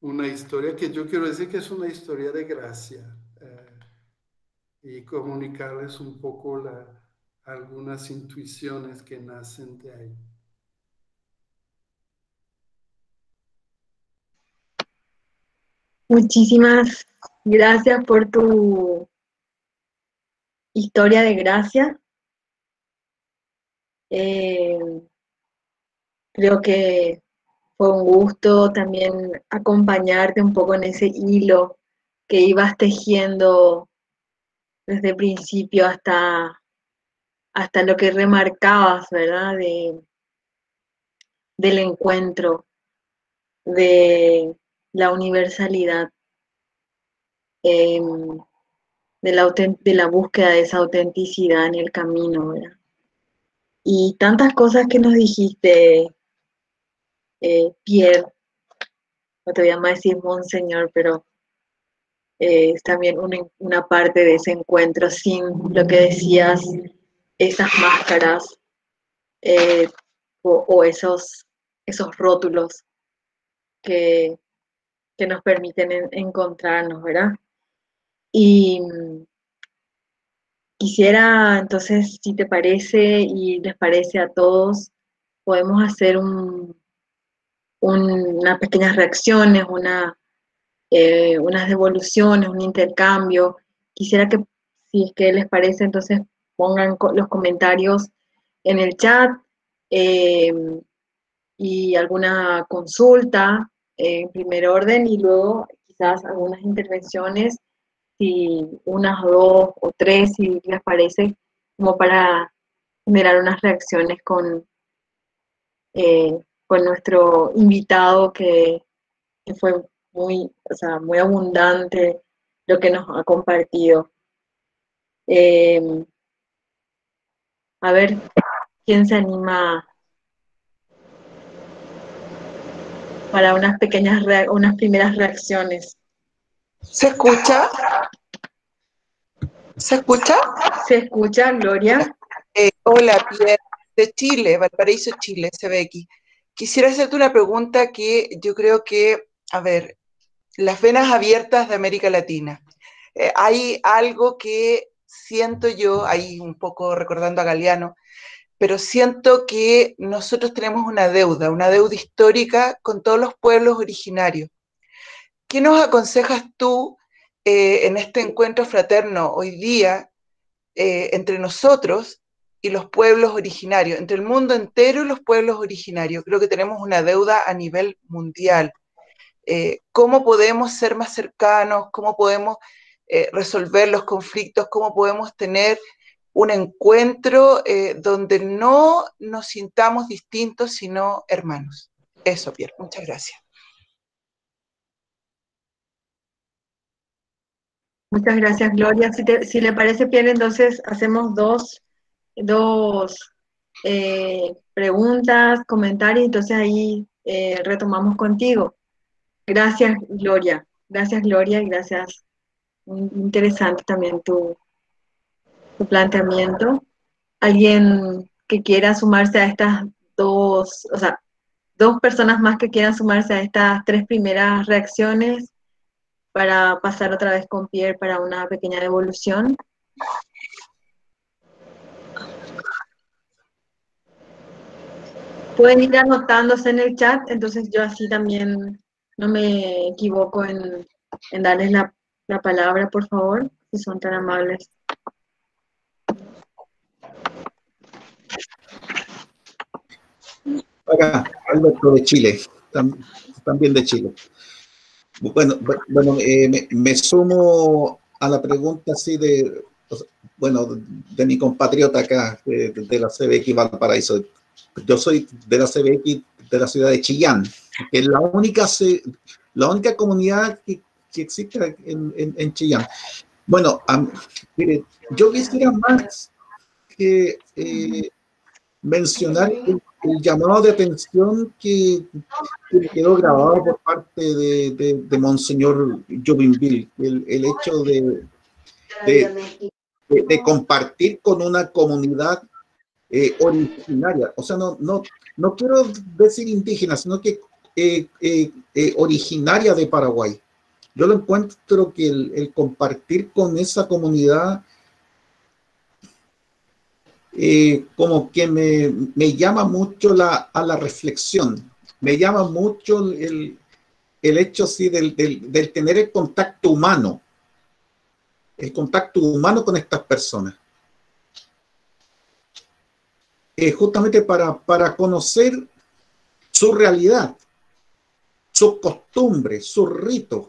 una historia que yo quiero decir que es una historia de gracia, y comunicarles un poco algunas intuiciones que nacen de ahí. Muchísimas gracias por tu historia de gracia. Creo que fue un gusto también acompañarte un poco en ese hilo que ibas tejiendo desde el principio hasta lo que remarcabas, ¿verdad? Del encuentro, de la universalidad, eh, de la búsqueda de esa autenticidad en el camino, ¿verdad? Y tantas cosas que nos dijiste, Pierre, no te voy a más decir Monseñor, pero es también una parte de ese encuentro sin lo que decías, esas máscaras eh, o esos rótulos que nos permiten encontrarnos, ¿verdad? Y quisiera entonces, si te parece y les parece a todos, podemos hacer unas pequeñas reacciones, unas devoluciones, un intercambio. Quisiera que, si es que les parece, entonces pongan los comentarios en el chat, eh, y alguna consulta en primer orden, y luego quizás algunas intervenciones, si unas dos o tres, si les parece, como para generar unas reacciones con nuestro invitado que fue muy, o sea, muy abundante lo que nos ha compartido. A ver, ¿quién se anima para unas primeras reacciones? ¿Se escucha? ¿Se escucha? ¿Se escucha, Gloria? Hola, Pierre, de Chile, Valparaíso, Chile, CBX. Quisiera hacerte una pregunta que yo creo que, a ver, las venas abiertas de América Latina. Hay algo que siento yo, ahí un poco recordando a Galeano, pero siento que nosotros tenemos una deuda histórica con todos los pueblos originarios. ¿Qué nos aconsejas tú en este encuentro fraterno hoy día entre nosotros y los pueblos originarios, entre el mundo entero y los pueblos originarios? Creo que tenemos una deuda a nivel mundial. ¿Cómo podemos ser más cercanos? ¿Cómo podemos resolver los conflictos? ¿Cómo podemos tener un encuentro donde no nos sintamos distintos, sino hermanos? Eso, Pierre. Muchas gracias. Muchas gracias, Gloria. Si le parece, Pierre, entonces hacemos dos preguntas, comentarios, entonces ahí retomamos contigo. Gracias, Gloria. Gracias, Gloria, y gracias. Muy interesante también tu planteamiento. ¿Alguien que quiera sumarse a estas dos, o sea, dos personas más que quieran sumarse a estas tres primeras reacciones para pasar otra vez con Pierre para una pequeña devolución? Pueden ir anotándose en el chat, entonces yo así también no me equivoco en darles la palabra, por favor, si son tan amables. Acá, Alberto de Chile, también de Chile. Bueno, me sumo a la pregunta así de mi compatriota acá, de la CBX Valparaíso. Yo soy de la CBX de la ciudad de Chillán, que es la única comunidad que existe en Chillán. Bueno, mire, yo quisiera más que mencionar el llamado de atención que me quedó grabado por parte de Monseñor Juvinville, el hecho de compartir con una comunidad originaria, o sea, no quiero decir indígena, sino que originaria de Paraguay. Yo lo encuentro que el compartir con esa comunidad como que me llama mucho a la reflexión, me llama mucho el hecho sí, del tener el contacto humano con estas personas. Justamente para conocer su realidad, sus costumbres, sus ritos,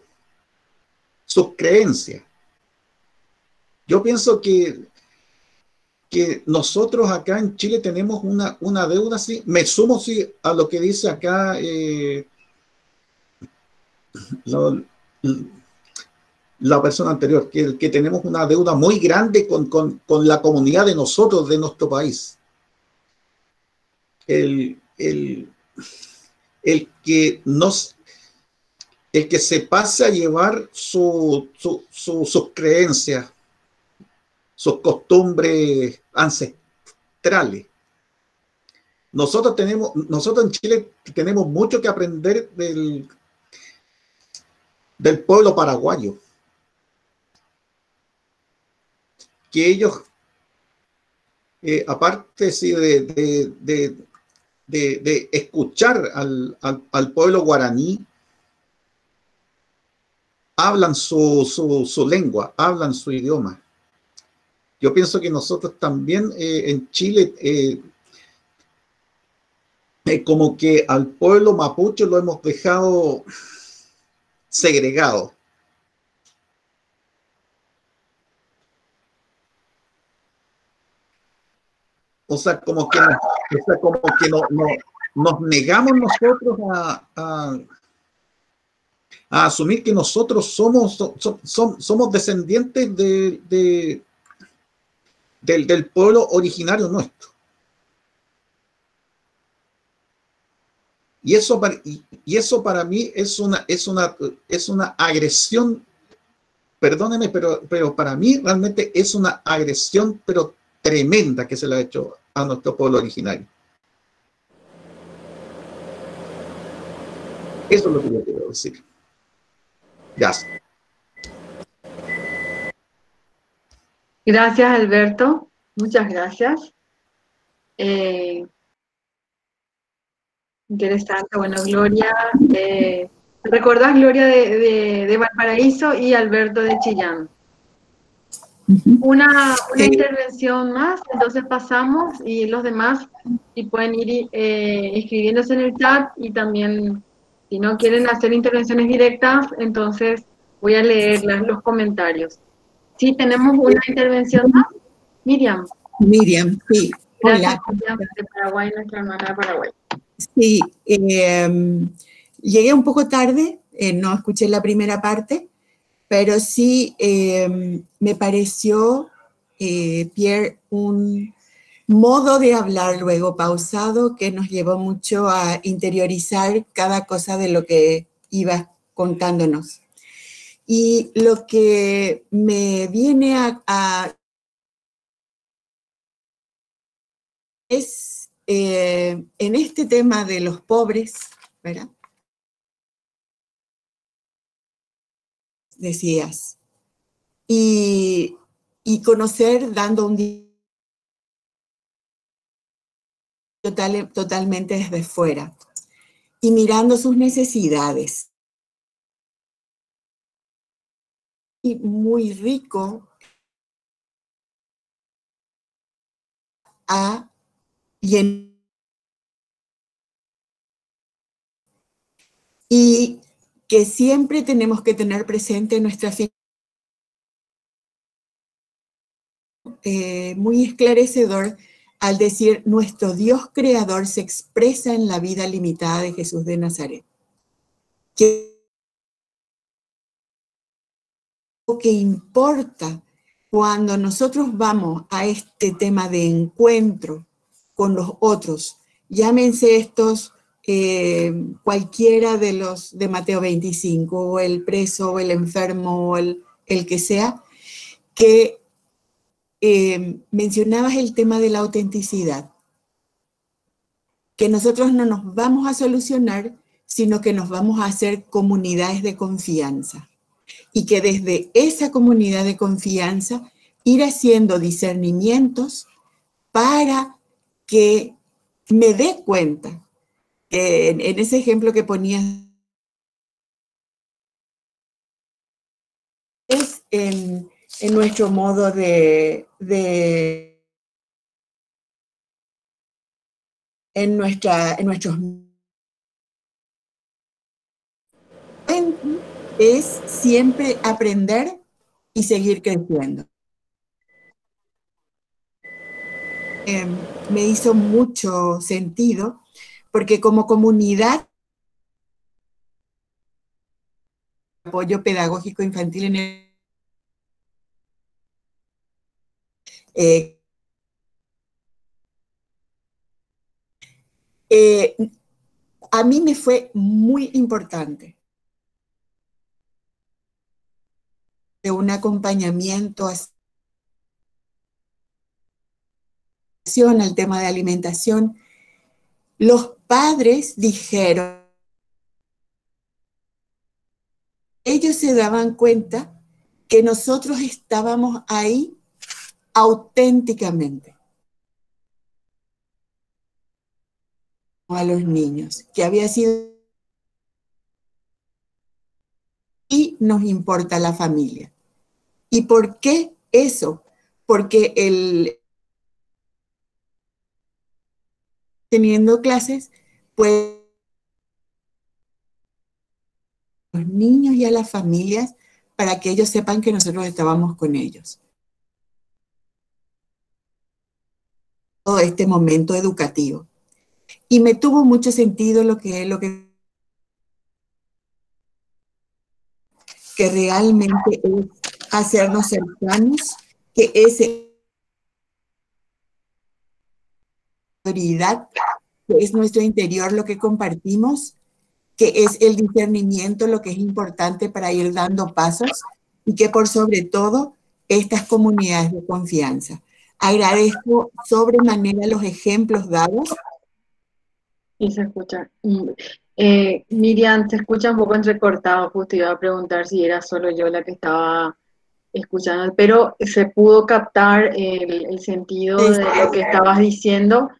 sus creencias. Yo pienso que nosotros acá en Chile tenemos una deuda, sí, me sumo sí, a lo que dice acá la persona anterior, que tenemos una deuda muy grande con la comunidad de nosotros, de nuestro país. El que se pase a llevar sus creencias, sus costumbres ancestrales. Nosotros en Chile tenemos mucho que aprender del pueblo paraguayo. Que ellos, aparte sí, de escuchar al pueblo guaraní, hablan su lengua, hablan su idioma. Yo pienso que nosotros también en Chile, como que al pueblo mapuche lo hemos dejado segregado. O sea, como que nos negamos nosotros a asumir que nosotros somos descendientes del pueblo originario nuestro. Y eso para mí es una agresión, perdónenme, pero para mí realmente es una agresión, pero tremenda, que se le ha hecho a nuestro pueblo originario. Eso es lo que yo quiero decir. Gracias. Gracias, Alberto. Muchas gracias. Interesante. Bueno, Gloria, ¿recordás, Gloria, de Valparaíso y Alberto de Chillán? Una intervención más, entonces pasamos y los demás y pueden ir escribiéndose en el chat, y también si no quieren hacer intervenciones directas, entonces voy a leer los comentarios. Sí, tenemos una intervención más. Miriam. Miriam, sí. Gracias, Hola. Miriam, de Paraguay, nuestra hermana de Paraguay. Sí, llegué un poco tarde, no escuché la primera parte, pero sí me pareció, Pierre, un modo de hablar luego pausado que nos llevó mucho a interiorizar cada cosa de lo que iba contándonos. Y lo que me viene es en este tema de los pobres, ¿verdad? Decías. Y conocer dando un día totalmente desde fuera y mirando sus necesidades. Y muy rico y que siempre tenemos que tener presente nuestra muy esclarecedor al decir nuestro Dios creador se expresa en la vida limitada de Jesús de Nazaret. Que lo que importa cuando nosotros vamos a este tema de encuentro con los otros, llámense estos cualquiera de los de Mateo 25, o el preso, o el enfermo, o el que sea, que mencionabas el tema de la autenticidad, que nosotros no nos vamos a solucionar, sino que nos vamos a hacer comunidades de confianza. Y que desde esa comunidad de confianza ir haciendo discernimientos para que me dé cuenta que en ese ejemplo que ponías es en nuestro modo en nuestros es siempre aprender y seguir creciendo. Me hizo mucho sentido porque como comunidad apoyo pedagógico infantil en a mí me fue muy importante de un acompañamiento al tema de alimentación. Los padres dijeron, ellos se daban cuenta que nosotros estábamos ahí auténticamente a los niños, que había sido y nos importa la familia. ¿Y por qué eso? Porque teniendo clases, pues los niños y a las familias para que ellos sepan que nosotros estábamos con ellos. Todo este momento educativo. Y me tuvo mucho sentido lo que realmente es hacernos cercanos, que es autoridad, que es nuestro interior lo que compartimos, que es el discernimiento lo que es importante para ir dando pasos y que por sobre todo estas comunidades de confianza. Agradezco sobremanera los ejemplos dados. Y se escucha. Miriam, se escucha un poco entrecortado, justo iba a preguntar si era solo yo la que estaba escuchando, pero se pudo captar el sentido de lo que estabas diciendo.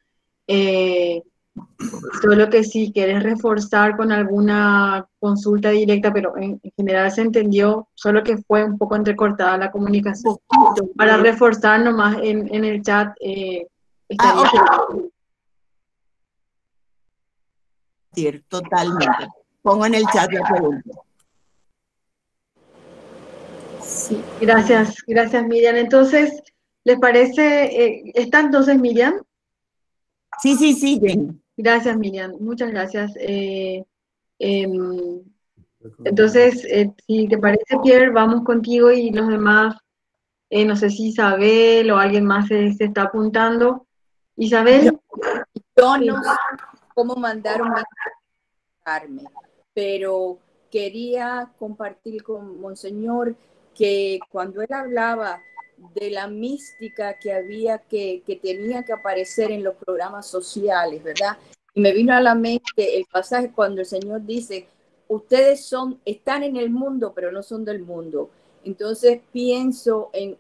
Solo que si quieres reforzar con alguna consulta directa, pero en general se entendió, solo que fue un poco entrecortada la comunicación. Para reforzar nomás en el chat, estaría... Totalmente. Pongo en el chat la pregunta. Sí, gracias Miriam. Entonces, ¿les parece? ¿Está entonces Miriam? Sí, Jenny. Gracias Miriam, muchas gracias. Entonces, si te parece Pierre, vamos contigo y los demás, no sé si Isabel o alguien más se está apuntando. Isabel. Yo no sé cómo mandar un mensaje, pero quería compartir con Monseñor que cuando él hablaba de la mística que había que tenía que aparecer en los programas sociales, ¿verdad? Y me vino a la mente el pasaje cuando el Señor dice, ustedes están en el mundo, pero no son del mundo. Entonces pienso en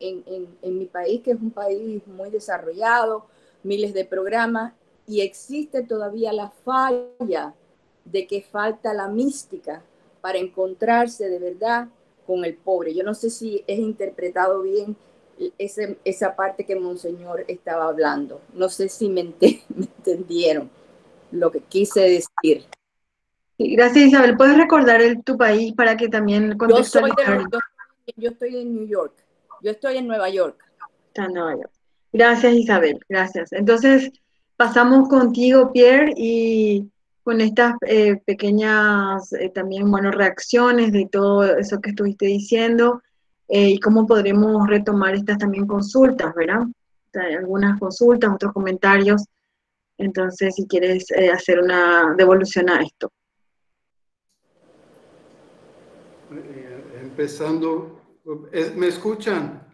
mi país, que es un país muy desarrollado, miles de programas, y existe todavía la falla de que falta la mística para encontrarse de verdad con el pobre. Yo no sé si es interpretado bien esa parte que Monseñor estaba hablando. No sé si me entendieron lo que quise decir. Gracias, Isabel. ¿Puedes recordar tu país para que también contextualizar? Yo estoy en New York. Yo estoy en Nueva York. Está en Nueva York. Gracias, Isabel. Gracias. Entonces, pasamos contigo, Pierre, y con estas pequeñas también, bueno, reacciones de todo eso que estuviste diciendo y cómo podremos retomar estas también consultas, ¿verdad? O sea, algunas consultas, otros comentarios. Entonces, si quieres hacer una devolución a esto. Empezando, ¿me escuchan?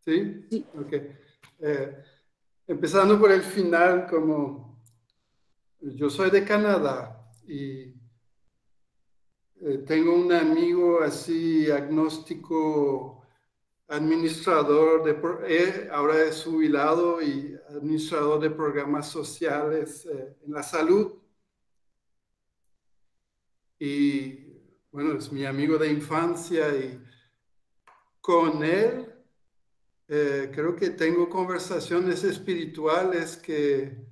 ¿Sí? Sí. Ok. Empezando por el final, como yo soy de Canadá y tengo un amigo así agnóstico, administrador ahora es jubilado y administrador de programas sociales en la salud. Y bueno, es mi amigo de infancia y con él creo que tengo conversaciones espirituales que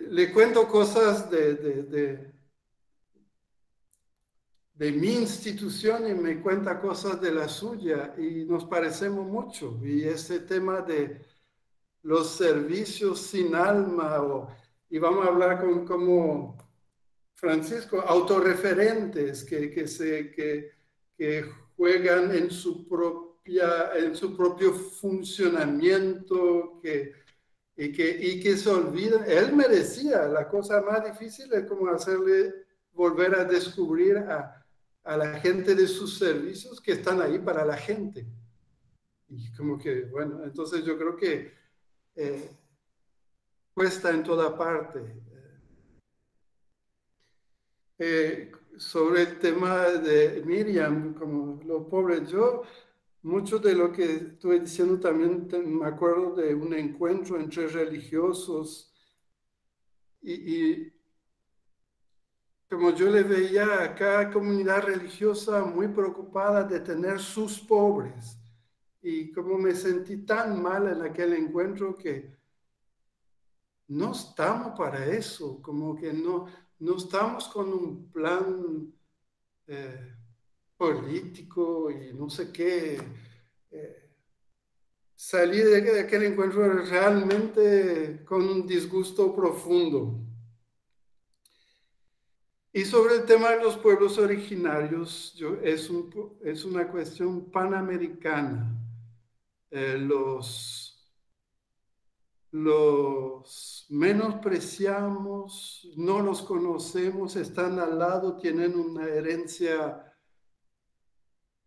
le cuento cosas de mi institución y me cuenta cosas de la suya y nos parecemos mucho. Y ese tema de los servicios sin alma, y vamos a hablar como Francisco, autorreferentes que juegan en su propio funcionamiento, y que se olvidan. Él me decía, la cosa más difícil es como hacerle volver a descubrir a la gente de sus servicios que están ahí para la gente. Y como que, bueno, entonces yo creo que cuesta en toda parte. Sobre el tema de Miriam, como los pobres, mucho de lo que estuve diciendo también me acuerdo de un encuentro entre religiosos y como yo le veía a cada comunidad religiosa muy preocupada de tener sus pobres y como me sentí tan mal en aquel encuentro que no estamos para eso, como que no estamos con un plan político y no sé qué. Salí de aquel encuentro realmente con un disgusto profundo. Y sobre el tema de los pueblos originarios, es una cuestión panamericana. Los menospreciamos, no los conocemos, están al lado, tienen una herencia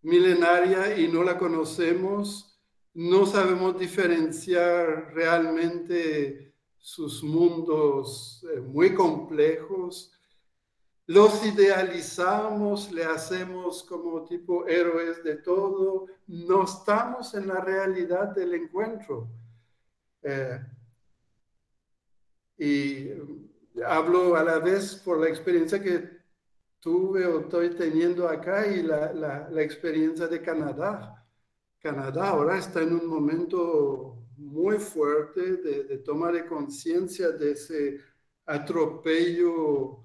milenaria y no la conocemos, no sabemos diferenciar realmente sus mundos muy complejos, los idealizamos, le hacemos como tipo héroes de todo, no estamos en la realidad del encuentro. Y hablo a la vez por la experiencia que tuve o estoy teniendo acá y la experiencia de Canadá. Canadá ahora está en un momento muy fuerte de toma de conciencia de ese atropello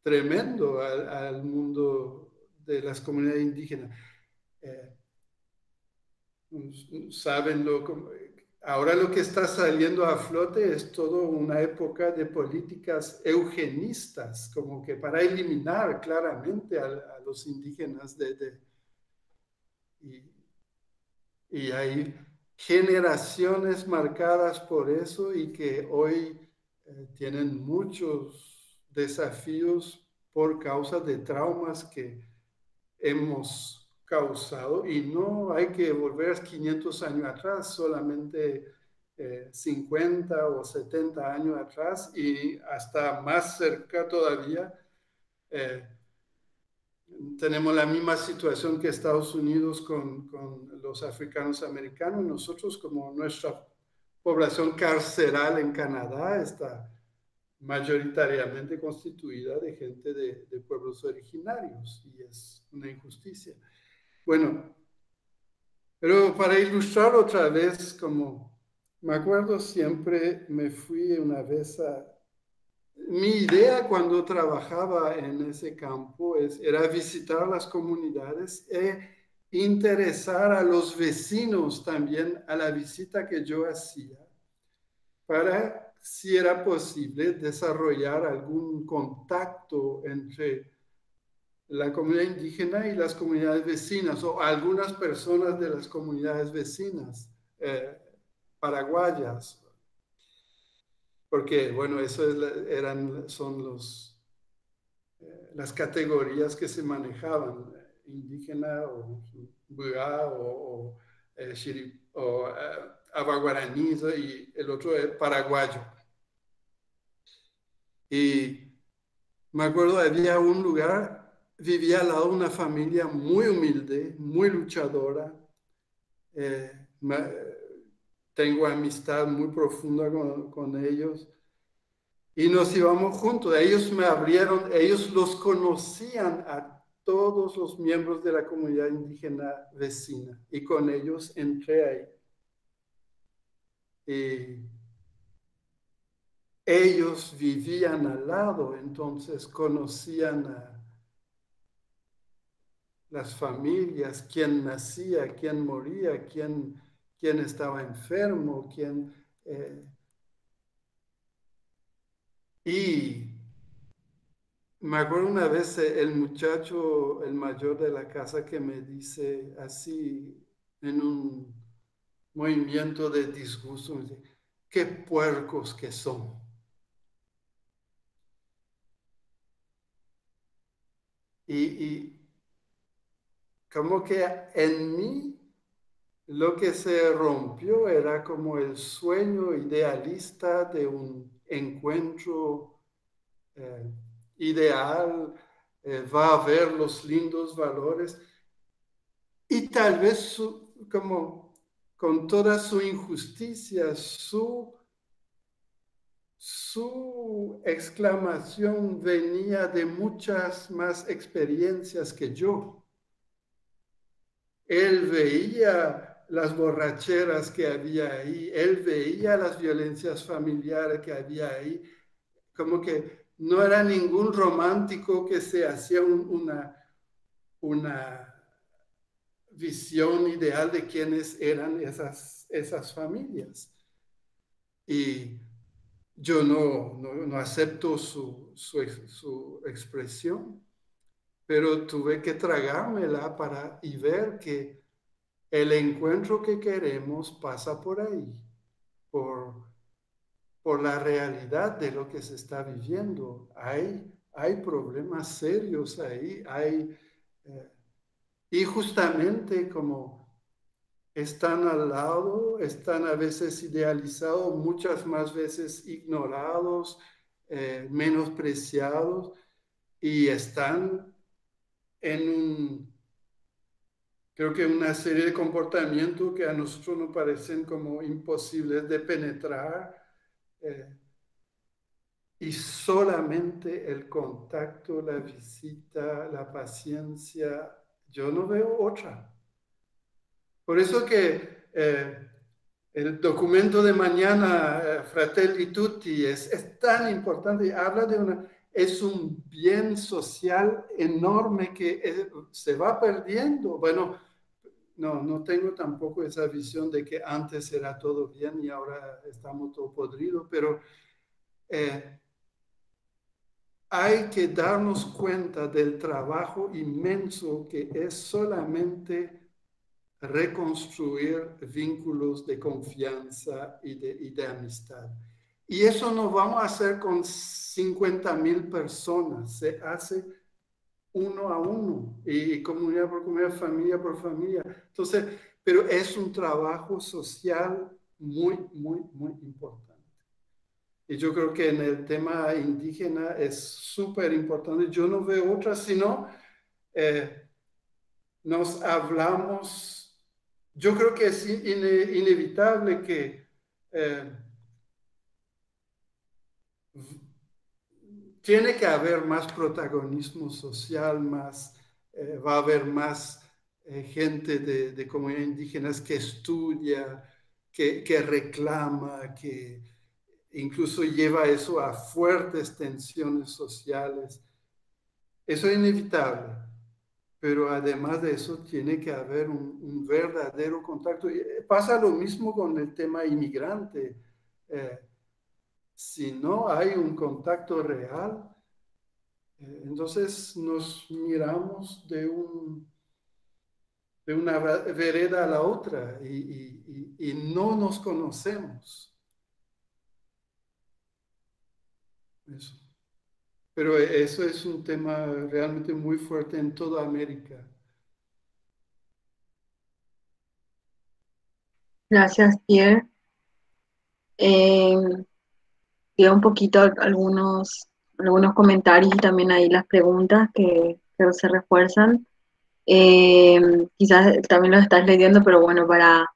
tremendo al mundo de las comunidades indígenas. Saben ahora lo que está saliendo a flote es toda una época de políticas eugenistas, como que para eliminar claramente a los indígenas Y hay generaciones marcadas por eso y que hoy tienen muchos desafíos por causa de traumas que hemos causado, y no hay que volver 500 años atrás, solamente 50 o 70 años atrás y hasta más cerca todavía. Tenemos la misma situación que Estados Unidos con los africanos americanos. Nosotros, como nuestra población carceral en Canadá está mayoritariamente constituida de gente de pueblos originarios, y es una injusticia. Bueno, pero para ilustrar otra vez, como me acuerdo siempre, me fui una vez a... Mi idea cuando trabajaba en ese campo era visitar las comunidades e interesar a los vecinos también a la visita que yo hacía, para, si era posible, desarrollar algún contacto entre la comunidad indígena y las comunidades vecinas, o algunas personas de las comunidades vecinas paraguayas. Porque, bueno, eso son las categorías que se manejaban: indígena o buá o abaguaraní, y el otro es paraguayo. Y me acuerdo, había un lugar, vivía al lado de una familia muy humilde, muy luchadora. Tengo amistad muy profunda con ellos. Y nos íbamos juntos. Ellos me abrieron, ellos los conocían a todos los miembros de la comunidad indígena vecina. Y con ellos entré ahí. Y ellos vivían al lado, entonces conocían a las familias, quién nacía, quién moría, quién estaba enfermo, y me acuerdo una vez el muchacho, el mayor de la casa, que me dice así, en un movimiento de disgusto, me dice: qué puercos que son. Y como que en mí lo que se rompió era como el sueño idealista de un encuentro ideal, va a ver los lindos valores, y tal vez como con toda su injusticia, su exclamación venía de muchas más experiencias que yo. Él veía las borracheras que había ahí, él veía las violencias familiares que había ahí, como que no era ningún romántico que se hacía una visión ideal de quiénes eran esas familias. Y yo no acepto su expresión, pero tuve que tragármela y ver que el encuentro que queremos pasa por ahí, por la realidad de lo que se está viviendo. Hay problemas serios ahí, y justamente como están al lado, están a veces idealizados, muchas más veces ignorados, menospreciados, y están creo que una serie de comportamientos que a nosotros nos parecen como imposibles de penetrar, y solamente el contacto, la visita, la paciencia, yo no veo otra. Por eso que el documento de mañana, Fratelli Tutti, es tan importante. Habla es un bien social enorme que se va perdiendo. Bueno, no tengo tampoco esa visión de que antes era todo bien y ahora estamos todo podridos, pero hay que darnos cuenta del trabajo inmenso que es solamente reconstruir vínculos de confianza y de amistad. Y eso no vamos a hacer con 50,000 personas, se hace uno a uno, y comunidad por comunidad, familia por familia. Entonces, pero es un trabajo social muy, muy, muy importante. Y yo creo que en el tema indígena es súper importante. Yo no veo otra, sino nos hablamos. Yo creo que es inevitable que tiene que haber más protagonismo social, más, va a haber más gente de comunidades indígenas que estudia, que reclama, que incluso lleva eso a fuertes tensiones sociales. Eso es inevitable, pero además de eso tiene que haber un verdadero contacto. Y pasa lo mismo con el tema inmigrante. Si no hay un contacto real, entonces nos miramos de una vereda a la otra y no nos conocemos. Eso. Pero eso es un tema realmente muy fuerte en toda América. Gracias, Pierre. Dio un poquito algunos comentarios y también ahí las preguntas que se refuerzan. Quizás también los estás leyendo, pero bueno, para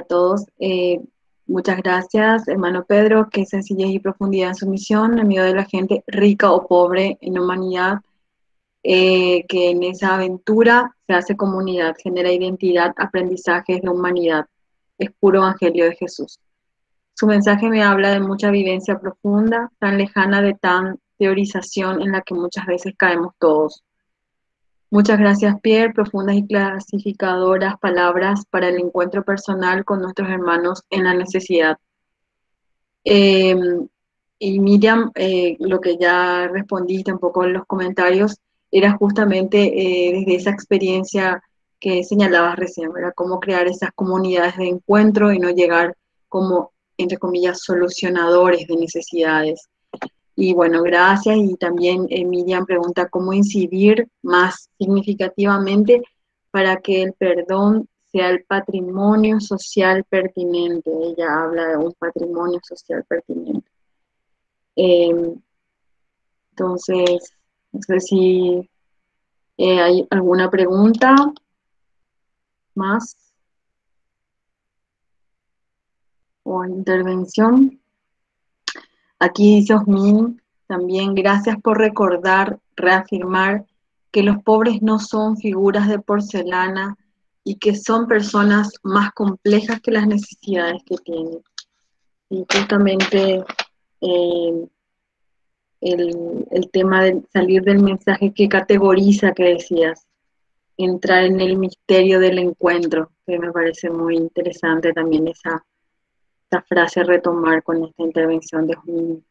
todos. Muchas gracias, hermano Pedro. Qué sencillez y profundidad en su misión, en medio de la gente rica o pobre en humanidad, que en esa aventura se hace comunidad, genera identidad, aprendizajes de humanidad. Es puro evangelio de Jesús. Su mensaje me habla de mucha vivencia profunda, tan lejana de tan teorización en la que muchas veces caemos todos. Muchas gracias, Pierre. Profundas y clasificadoras palabras para el encuentro personal con nuestros hermanos en la necesidad. Y Miriam, lo que ya respondiste un poco en los comentarios, era justamente desde esa experiencia que señalabas recién, ¿verdad? Cómo crear esas comunidades de encuentro y no llegar como, entre comillas, solucionadores de necesidades. Y bueno, gracias. Y también Miriam pregunta cómo incidir más significativamente para que el perdón sea el patrimonio social pertinente. Ella habla de un patrimonio social pertinente. Entonces, no sé si hay alguna pregunta más o intervención. Aquí dice Osmin, también gracias por recordar, reafirmar que los pobres no son figuras de porcelana y que son personas más complejas que las necesidades que tienen. Y justamente el tema de salir del mensaje que categoriza, que decías, entrar en el misterio del encuentro, que me parece muy interesante también esa frase retomar con esta intervención de Osmin.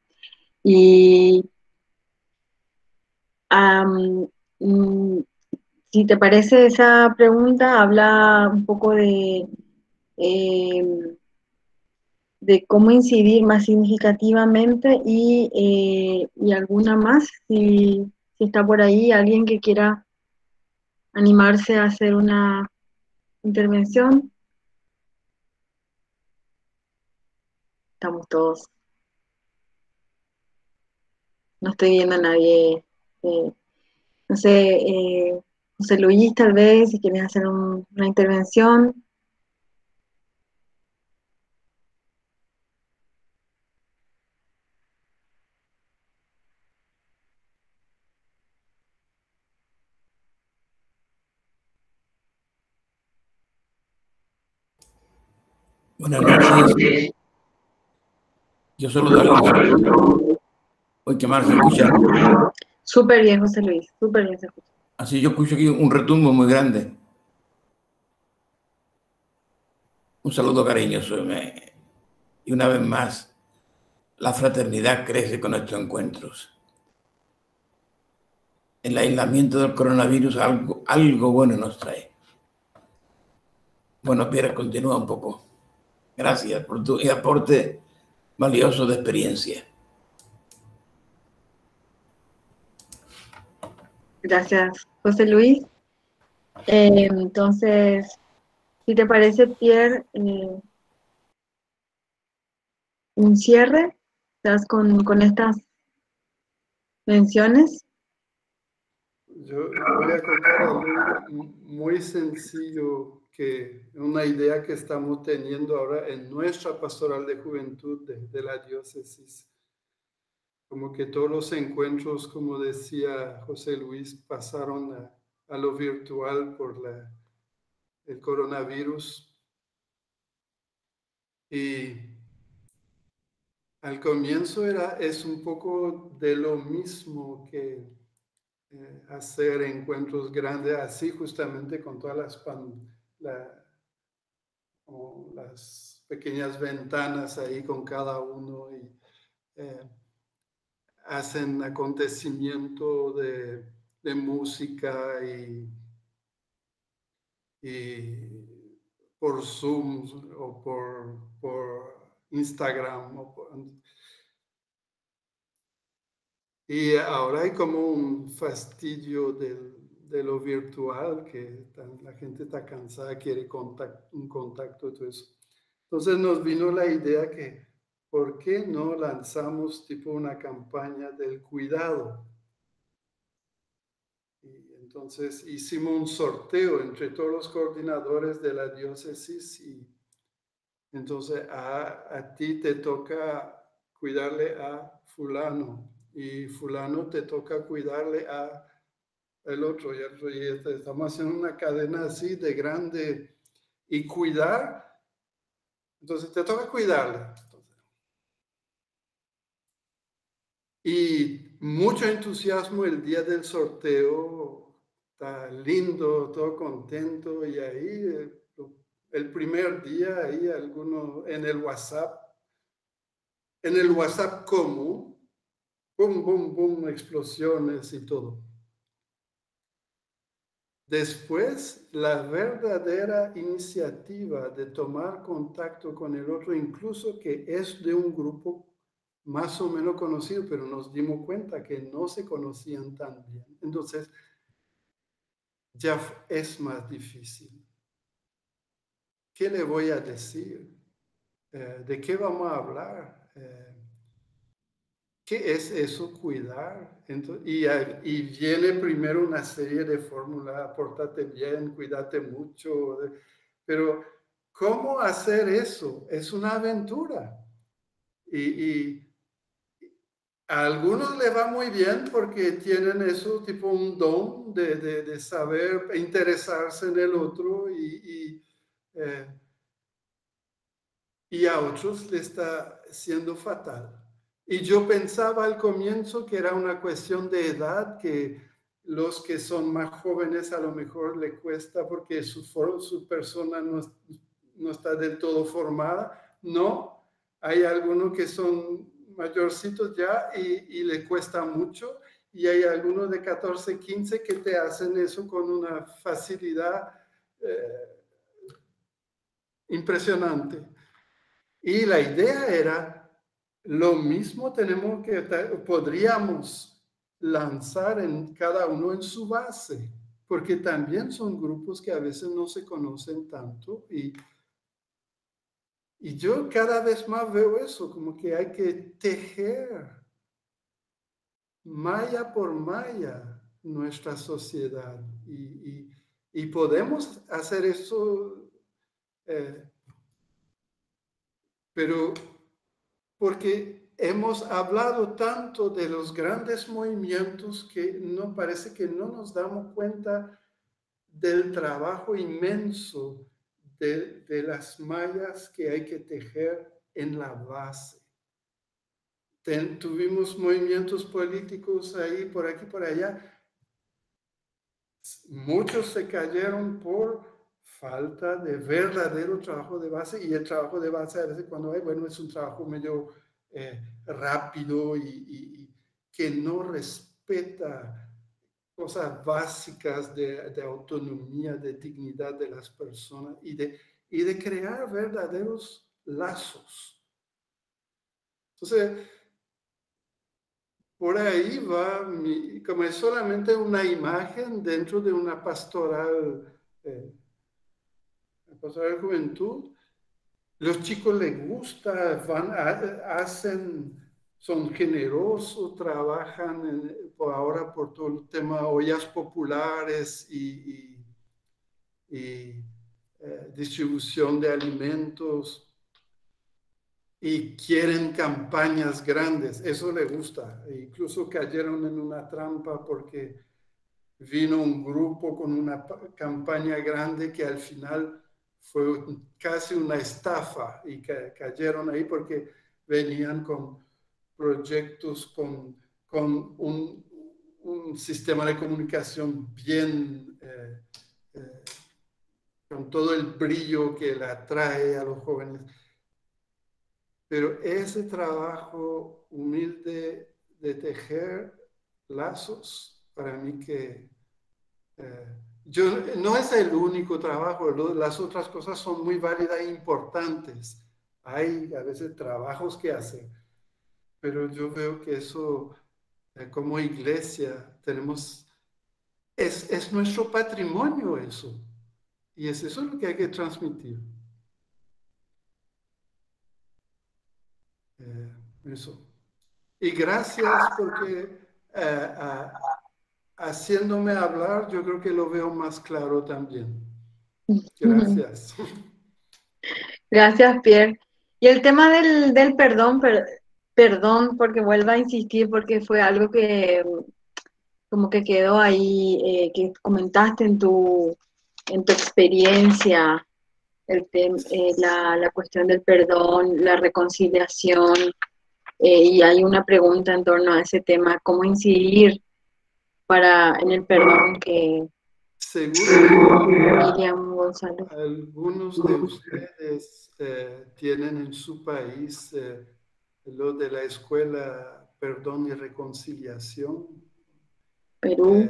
Y si te parece esa pregunta, habla un poco de cómo incidir más significativamente y alguna más, si está por ahí alguien que quiera animarse a hacer una intervención. Estamos todos. No estoy viendo a nadie. No sé, José Luis, tal vez, si quieres hacer una intervención. Buenas noches. Yo saludo a los... Uy, qué mal se escucha. Súper bien, José Luis, súper bien se escucha. Así yo escucho aquí un retumbo muy grande. Un saludo cariñoso. Y una vez más, la fraternidad crece con estos encuentros. el aislamiento del coronavirus algo bueno nos trae. Bueno, Pierre, continúa un poco. Gracias por tu aporte valioso de experiencia. Gracias, José Luis. Entonces, si te parece, Pierre, un cierre, ¿estás con estas menciones? Yo voy a contar algo muy sencillo, que una idea que estamos teniendo ahora en nuestra pastoral de juventud de la diócesis. Como que todos los encuentros, como decía José Luis, pasaron a lo virtual por el coronavirus. Y al comienzo es un poco de lo mismo que hacer encuentros grandes así, justamente con todas las pequeñas ventanas ahí con cada uno, y hacen acontecimiento de música y por Zoom o por Instagram. Y ahora hay como un fastidio de lo virtual, que la gente está cansada, quiere un contacto y todo eso. Entonces nos vino la idea que, ¿por qué no lanzamos tipo una campaña del cuidado? Y entonces hicimos un sorteo entre todos los coordinadores de la diócesis, y entonces a ti te toca cuidarle a fulano, y fulano te toca cuidarle a el otro, y estamos haciendo una cadena así de grande, y cuidar, entonces te toca cuidarle. Y mucho entusiasmo el día del sorteo, está lindo, todo contento, y ahí el primer día, ahí algunos en el WhatsApp común, boom, boom, boom, explosiones y todo. Después, la verdadera iniciativa de tomar contacto con el otro, incluso que es de un grupo más o menos conocido, pero nos dimos cuenta que no se conocían tan bien. Entonces, ya es más difícil. ¿Qué le voy a decir? ¿De qué vamos a hablar? ¿Qué es eso, cuidar? Entonces, y viene primero una serie de fórmulas: pórtate bien, cuídate mucho, pero ¿cómo hacer eso? Es una aventura. Y a algunos les va muy bien porque tienen eso, tipo un don de saber interesarse en el otro, y a otros le está siendo fatal. Y yo pensaba al comienzo que era una cuestión de edad, que los que son más jóvenes a lo mejor le cuesta porque su persona no está del todo formada. No, hay algunos que son mayorcitos ya y le cuesta mucho, y hay algunos de 14, 15 que te hacen eso con una facilidad impresionante. Y la idea era, lo mismo podríamos lanzar en cada uno en su base, porque también son grupos que a veces no se conocen tanto, y yo cada vez más veo eso, como que hay que tejer malla por malla nuestra sociedad, y podemos hacer eso, pero porque hemos hablado tanto de los grandes movimientos que no parece que no nos damos cuenta del trabajo inmenso de las mallas que hay que tejer en la base. Tuvimos movimientos políticos ahí, por aquí, por allá. Muchos se cayeron por falta de verdadero trabajo de base, y el trabajo de base a veces cuando hay, bueno, es un trabajo medio rápido y que no respeta cosas básicas de autonomía, de dignidad de las personas y de crear verdaderos lazos. Entonces, por ahí va, como es solamente una imagen dentro de una pastoral juventud, los chicos les gusta, son generosos, trabajan por ahora por todo el tema ollas populares y distribución de alimentos. Y quieren campañas grandes, eso les gusta. E incluso cayeron en una trampa porque vino un grupo con una campaña grande que al final fue casi una estafa y cayeron ahí porque venían con proyectos con un sistema de comunicación bien, con todo el brillo que le atrae a los jóvenes. Pero ese trabajo humilde de tejer lazos, para mí que no es el único trabajo, las otras cosas son muy válidas e importantes. Hay a veces trabajos que hacer, pero yo veo que eso, como iglesia, es nuestro patrimonio eso. Y es eso lo que hay que transmitir. Eso. Y gracias porque haciéndome hablar, yo creo que lo veo más claro también. Gracias. Gracias, Pierre. Y el tema del perdón, perdón, porque vuelvo a insistir, porque fue algo que como que quedó ahí, que comentaste en tu experiencia, la cuestión del perdón, la reconciliación, y hay una pregunta en torno a ese tema, ¿cómo incidir en el perdón que Seguro que Miriam González? algunos de ustedes tienen en su país lo de la escuela Perdón y Reconciliación. Perú.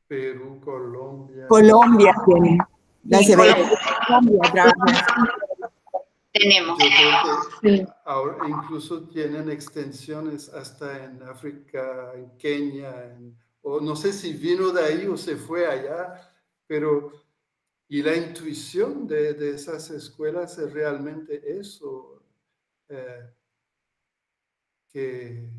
Perú, Colombia. Colombia tiene. Tenemos. Yo creo que ahora incluso tienen extensiones hasta en África, en Kenia, o no sé si vino de ahí o se fue allá, pero y la intuición de esas escuelas es realmente eso, que,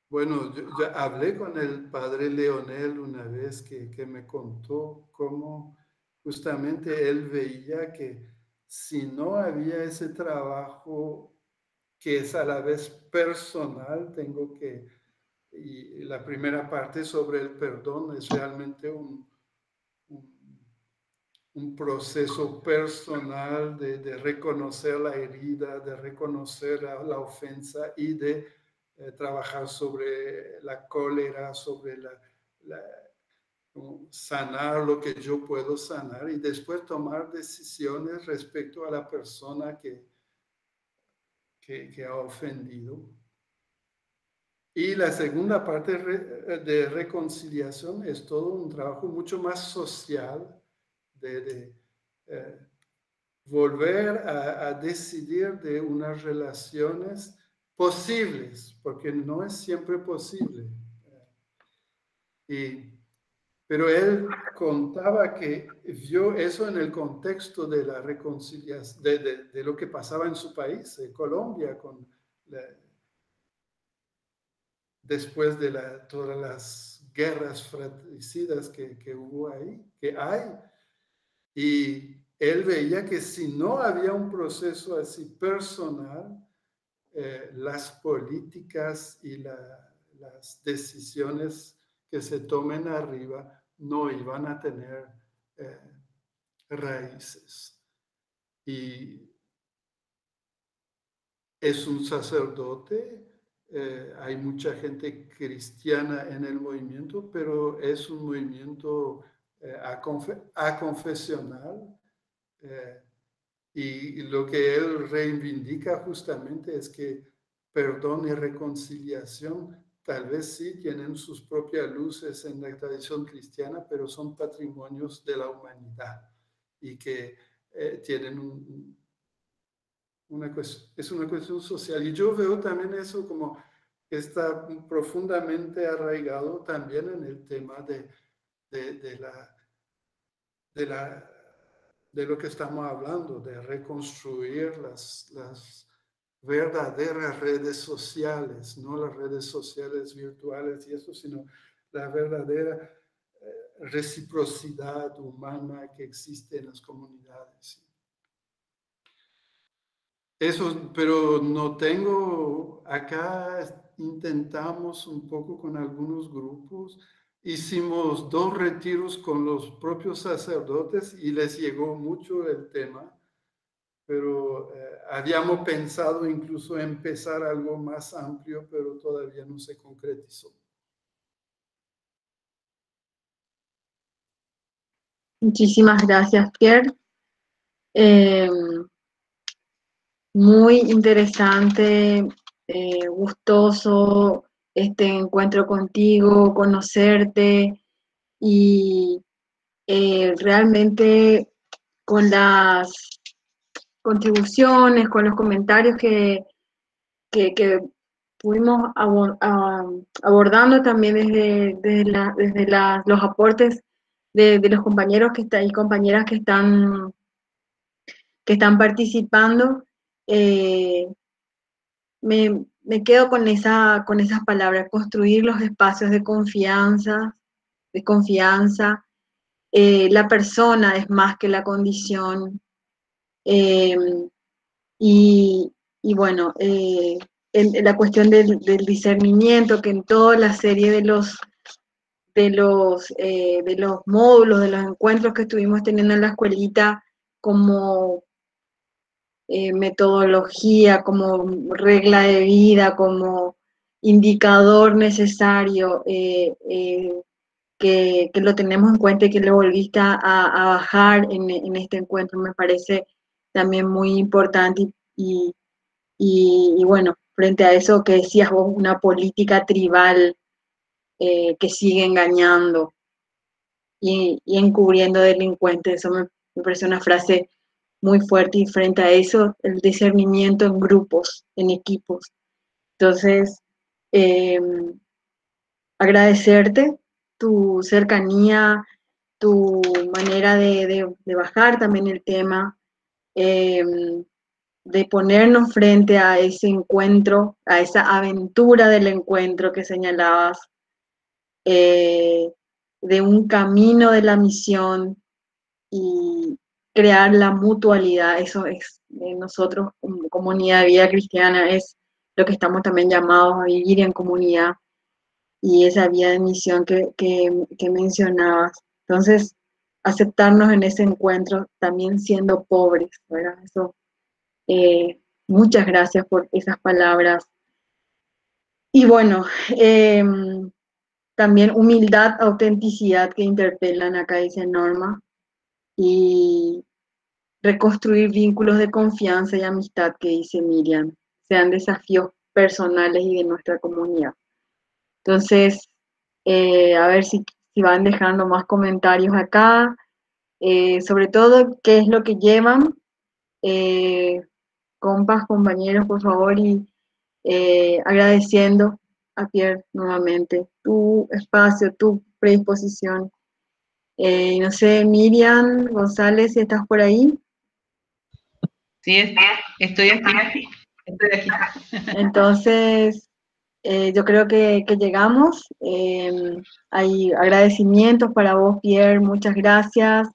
bueno, yo hablé con el padre Leonel una vez que me contó cómo justamente él veía que si no había ese trabajo que es a la vez personal, y la primera parte sobre el perdón es realmente un proceso personal de reconocer la herida, de reconocer la ofensa y de trabajar sobre la cólera, sobre sanar lo que yo puedo sanar y después tomar decisiones respecto a la persona que ha ofendido. Y la segunda parte de reconciliación es todo un trabajo mucho más social de volver a decidir de unas relaciones posibles, porque no es siempre posible. Pero él contaba que vio eso en el contexto de la reconciliación, de lo que pasaba en su país, en Colombia, después de todas las guerras fratricidas que hubo ahí, que hay. Y él veía que si no había un proceso así personal, las políticas y las decisiones que se tomen arriba no iban a tener raíces. Y es un sacerdote, hay mucha gente cristiana en el movimiento, pero es un movimiento aconfesional. Y lo que él reivindica justamente es que perdón y reconciliación tal vez sí tienen sus propias luces en la tradición cristiana, pero son patrimonios de la humanidad y que tienen es una cuestión social. Y yo veo también eso como que está profundamente arraigado también en el tema de lo que estamos hablando, de reconstruir las verdaderas redes sociales, no las redes sociales virtuales y eso, sino la verdadera reciprocidad humana que existe en las comunidades. Eso, pero no tengo, acá intentamos un poco con algunos grupos, hicimos 2 retiros con los propios sacerdotes y les llegó mucho el tema, pero habíamos pensado incluso empezar algo más amplio, pero todavía no se concretizó. Muchísimas gracias, Pierre. Muy interesante, gustoso este encuentro contigo, conocerte y realmente con las contribuciones, con los comentarios que fuimos abordando también desde los aportes de los compañeros y compañeras que están participando. Me quedo con esas palabras: construir los espacios de confianza. La persona es más que la condición. Y bueno, en la cuestión del discernimiento, que en toda la serie de los módulos, de los encuentros que estuvimos teniendo en la escuelita, como metodología, como regla de vida, como indicador necesario, que lo tenemos en cuenta y que lo volviste a bajar en este encuentro, me parece también muy importante. Y bueno, frente a eso que decías vos, una política tribal que sigue engañando y encubriendo delincuentes, eso me parece una frase muy fuerte. Y frente a eso, el discernimiento en grupos, en equipos. Entonces, agradecerte tu cercanía, tu manera de bajar también el tema, de ponernos frente a ese encuentro, a esa aventura del encuentro que señalabas, de un camino de la misión y crear la mutualidad. Eso es, nosotros como comunidad de vida cristiana, es lo que estamos también llamados a vivir en comunidad, y esa vía de misión que mencionabas. Entonces, aceptarnos en ese encuentro también siendo pobres, ¿verdad? Eso, muchas gracias por esas palabras. Y bueno, también humildad, autenticidad, que interpelan, acá dice Norma, y reconstruir vínculos de confianza y amistad, que dice Miriam, sean desafíos personales y de nuestra comunidad. Entonces, a ver si van dejando más comentarios acá, sobre todo qué es lo que llevan, compas, compañeros, por favor, y agradeciendo a Pierre nuevamente tu espacio, tu predisposición. No sé, Miriam González, si estás por ahí. Sí, estoy aquí. Entonces, yo creo que llegamos. Hay agradecimientos para vos, Pierre, muchas gracias.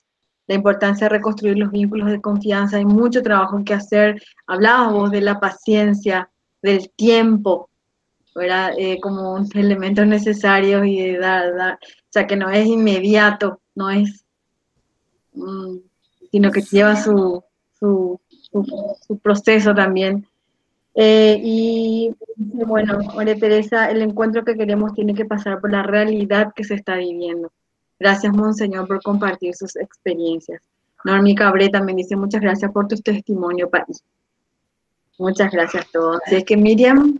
La importancia de reconstruir los vínculos de confianza, hay mucho trabajo que hacer. Hablabas vos de la paciencia, del tiempo, ¿verdad? Como un elemento necesario, y de dar, o sea, que no es inmediato, no es, sino que lleva su proceso también. Y bueno, María Teresa, el encuentro que queremos tiene que pasar por la realidad que se está viviendo. Gracias, Monseñor, por compartir sus experiencias. Normi Cabré también dice: muchas gracias por tu testimonio, país. Muchas gracias a todos. Así es que, Miriam.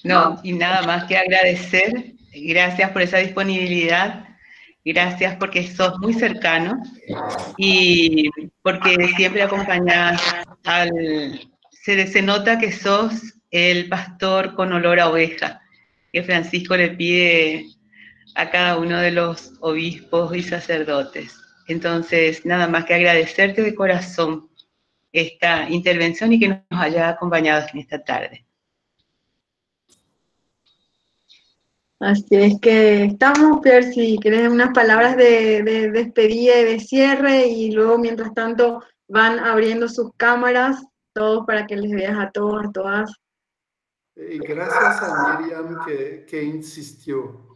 No, y nada más que agradecer. Gracias por esa disponibilidad. Gracias porque sos muy cercano y porque siempre acompañás se nota que sos el pastor con olor a oveja, que Francisco le pide a cada uno de los obispos y sacerdotes. Entonces, nada más que agradecerte de corazón esta intervención y que nos haya acompañado en esta tarde. Así es que estamos, Pierre, si querés unas palabras de despedida y de cierre, y luego mientras tanto van abriendo sus cámaras, todos para que les veas a todos, a todas. Y gracias a Miriam que insistió.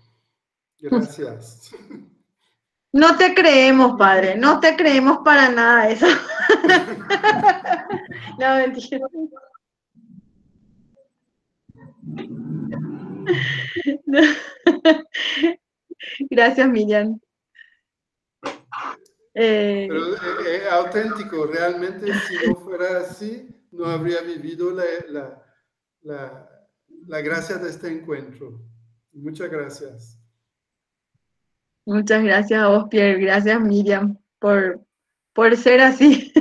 Gracias. No te creemos, padre, no te creemos para nada eso. No, mentira. No. Gracias, Miriam. Pero auténtico, realmente si no fuera así, no habría vivido la gracia de este encuentro. Muchas gracias. Muchas gracias a vos, Pierre. Gracias, Miriam, por ser así.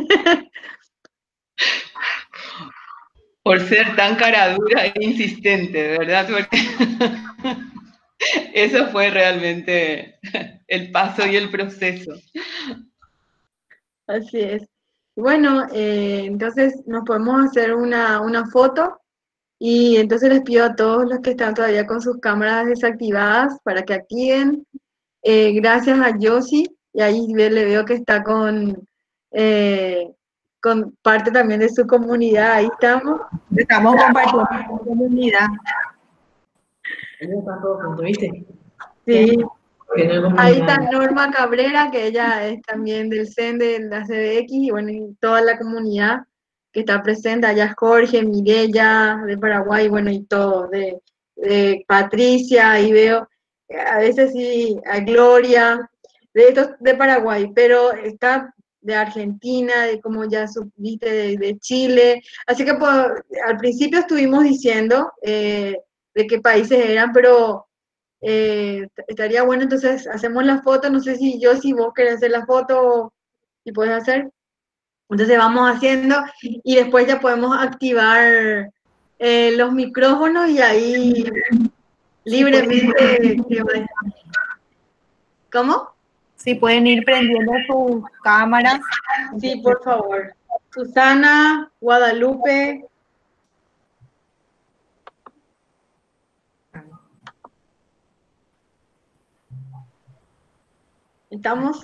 Por ser tan cara dura e insistente, ¿verdad? Porque eso fue realmente el paso y el proceso. Así es. Bueno, entonces nos podemos hacer una foto, y entonces les pido a todos los que están todavía con sus cámaras desactivadas para que activen. Gracias a Josie, y ahí le veo que está con parte también de su comunidad. Ahí estamos. Estamos compartiendo la comunidad. Ellos están todos juntos, ¿viste? Sí. Ahí está Norma Cabrera, que ella es también del CEN de la CBX, y bueno, y toda la comunidad que está presente. Allá Jorge, Mireya, de Paraguay, bueno, y todo, de Patricia, ahí veo, a veces sí, a Gloria, de Paraguay, pero está de Argentina, de como ya supiste, de Chile. Así que pues, al principio estuvimos diciendo de qué países eran, pero estaría bueno, entonces hacemos la foto. No sé si vos querés hacer la foto y puedes hacer. Entonces vamos haciendo y después ya podemos activar los micrófonos y ahí libremente. ¿Cómo? Sí, pueden ir prendiendo sus cámaras. Sí, por favor. Susana, Guadalupe. ¿Estamos?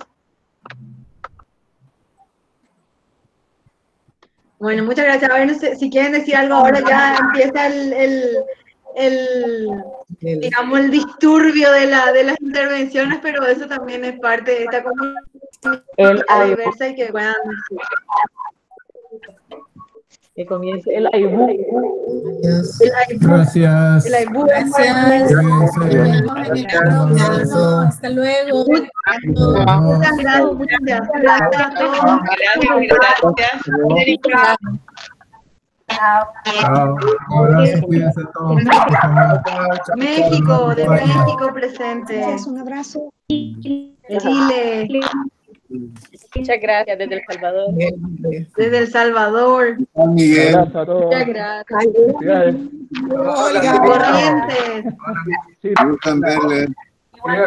Bueno, muchas gracias. A ver, no sé, si quieren decir algo ahora, ya empieza digamos, el disturbio de las intervenciones, pero eso también es parte de esta comunidad diversa y que puedan decir. Que comience el AIBU. Gracias. El AIBU. Gracias. Hasta luego. Muchas gracias. Gracias a todos. Gracias. Chao. Un abrazo, cuídense todos. México, de México presente. Un abrazo. Chile. Muchas gracias desde El Salvador. Desde El Salvador. Miguel. Muchas gracias. Hola. Corrientes.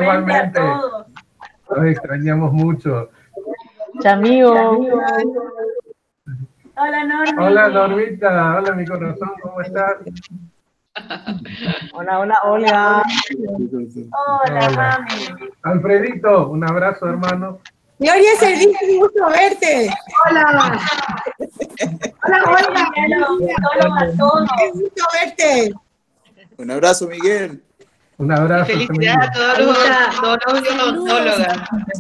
Igualmente. Nos extrañamos mucho. Chamigo. Hola, Norma. Hola, Normita. Hola, mi corazón. ¿Cómo estás? Hola, Olga. Hola, mami. Alfredito, un abrazo, hermano. Gloria Cerdí, qué gusto verte. Hola. Hola, Olga. Qué gusto verte. Un abrazo, Miguel. Un abrazo. Felicidades a todos los odontólogos.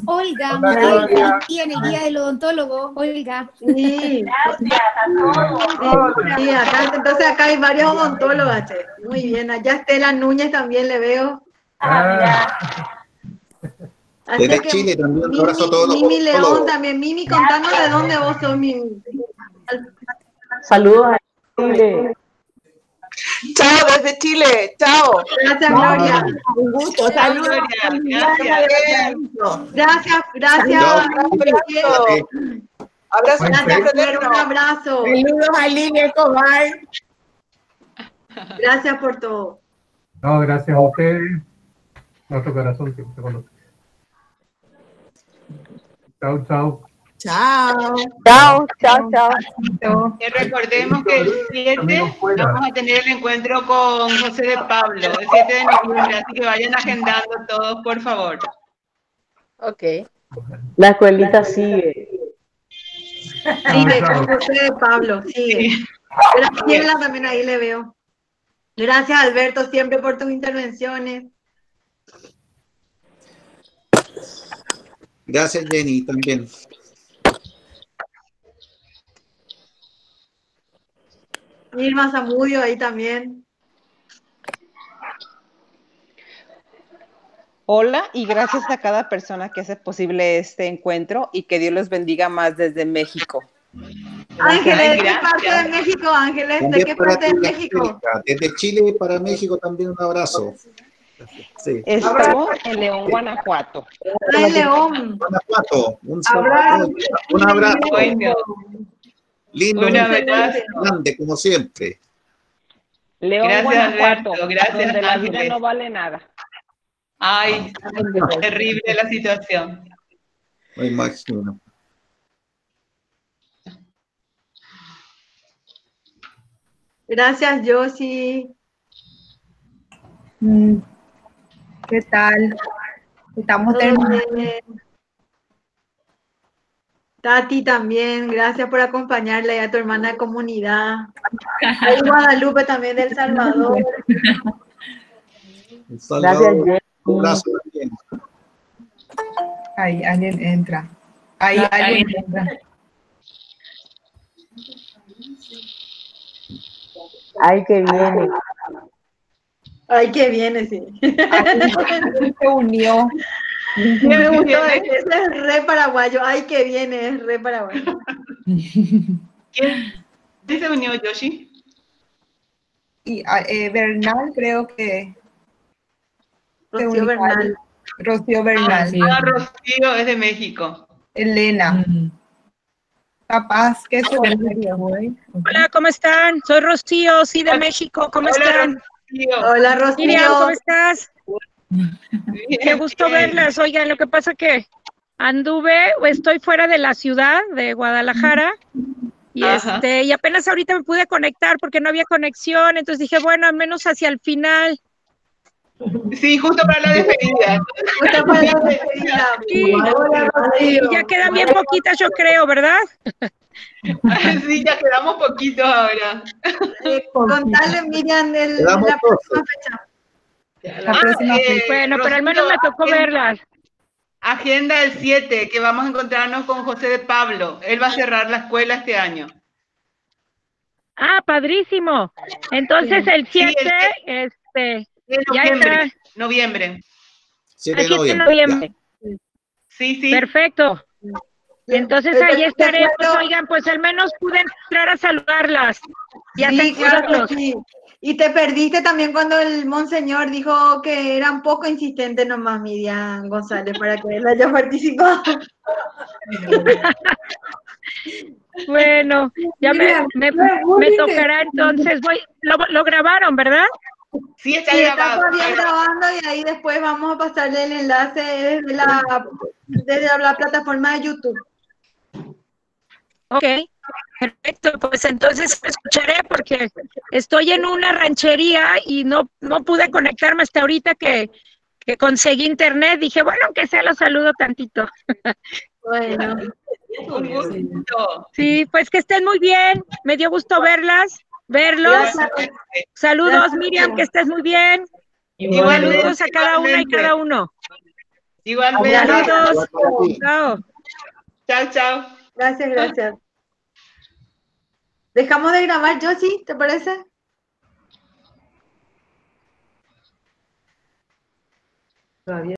Olga, Miguel, en el día del odontólogo. Olga. Sí. Gracias a todos. Sí, acá, entonces acá hay varios odontólogos. Che. Muy bien. Allá Estela Núñez también le veo. Así Desde Chile también, un abrazo a todos los Mimi León odontólogos. también. Mimi, contanos de dónde vos sos, Mimi. Saludos a Chile. Chao desde Chile. Chao. Gracias, Gloria. Un gusto. Saludos. Gracias, gracias. Abrazo. Gracias, Fer, un abrazo. Saludos a Lili Escobar. Gracias por todo. No, gracias a ustedes. Nuestro corazón siempre con ustedes. Chao, chao. Chao. Chao, chao, chao. Y recordemos que el 7 vamos a tener el encuentro con José de Pablo, el 7 de noviembre, así que vayan agendando todos, por favor. Ok. La escuelita sigue. Sigue, con José de Pablo, sigue. Graciela también ahí le veo. Gracias, Alberto, siempre por tus intervenciones. Gracias, Jenny, también. Irma Zamudio ahí también. Hola y gracias a cada persona que hace posible este encuentro y que Dios los bendiga más desde México. Ángeles, ¿de qué parte de México, Ángeles? ¿De qué parte de México? Desde Chile para México también un abrazo. Sí. Estamos en León, Guanajuato. En León. Guanajuato. Un abrazo. Lindo, grande, como siempre. León, Gracias, Guanajuato, Alberto. Gracias, donde la vida Ángeles. no vale nada. Ay, terrible la situación. Me imagino. Gracias, Josie. ¿Qué tal? Estamos terminando. Tati también, gracias por acompañarle a tu hermana de comunidad. Hay Guadalupe también del Salvador. Salvador, un abrazo también. Ahí alguien entra. Ahí alguien entra. Ay, que viene. Ay, que viene, sí. Se unió. Me gustó, ese es re paraguayo. Ay, que viene, es re paraguayo. ¿Quién se unió, Yoshi? Y Bernal, creo que. Rocío Bernal. Rocío Bernal. Rocío es de México. Elena. Capaz que eso. Hola, ¿cómo están? Soy Rocío, sí, de México. ¿Cómo están? Hola, Rocío. Miriam, ¿cómo estás? Qué gusto verlas. Oigan, lo que pasa que estoy fuera de la ciudad de Guadalajara y y apenas ahorita me pude conectar porque no había conexión, entonces dije, bueno, al menos hacia el final. Sí, justo para la despedida. Justo para la despedida. Sí. Hola, Rocío. Y ya quedan bien poquitas, yo creo, ¿verdad? Sí, ya quedamos poquitos ahora. Contale, Miriam, la próxima fecha. Bueno, pero al menos me tocó verlas. Agenda el 7, que vamos a encontrarnos con José de Pablo. Él va a cerrar la escuela este año. Ah, padrísimo. Entonces el 7, ya está. Noviembre. 7 de noviembre. Sí, sí. Perfecto. Entonces ahí estaremos, oigan, pues al menos pude entrar a saludarlas. Sí, claro que sí. Y te perdiste también cuando el monseñor dijo que era un poco insistente nomás, Miriam González, para que él haya participado. Bueno, ya me tocará entonces. Lo grabaron, ¿verdad? Sí, está todavía grabando y ahí después vamos a pasarle el enlace desde la plataforma de YouTube. Ok, perfecto, pues entonces escucharé porque estoy en una ranchería y no pude conectarme hasta ahorita que conseguí internet. Dije, bueno, aunque sea lo saludo tantito. Bueno. Un gusto. Sí, pues que estén muy bien, me dio gusto verlos. Gracias. Saludos, Gracias, Miriam, que estés muy bien. Igualmente, saludos a cada una y cada uno. Igualmente. Saludos. Chao. Chao, chao. Gracias. ¿Dejamos de grabar, Josie? ¿Te parece? Todavía.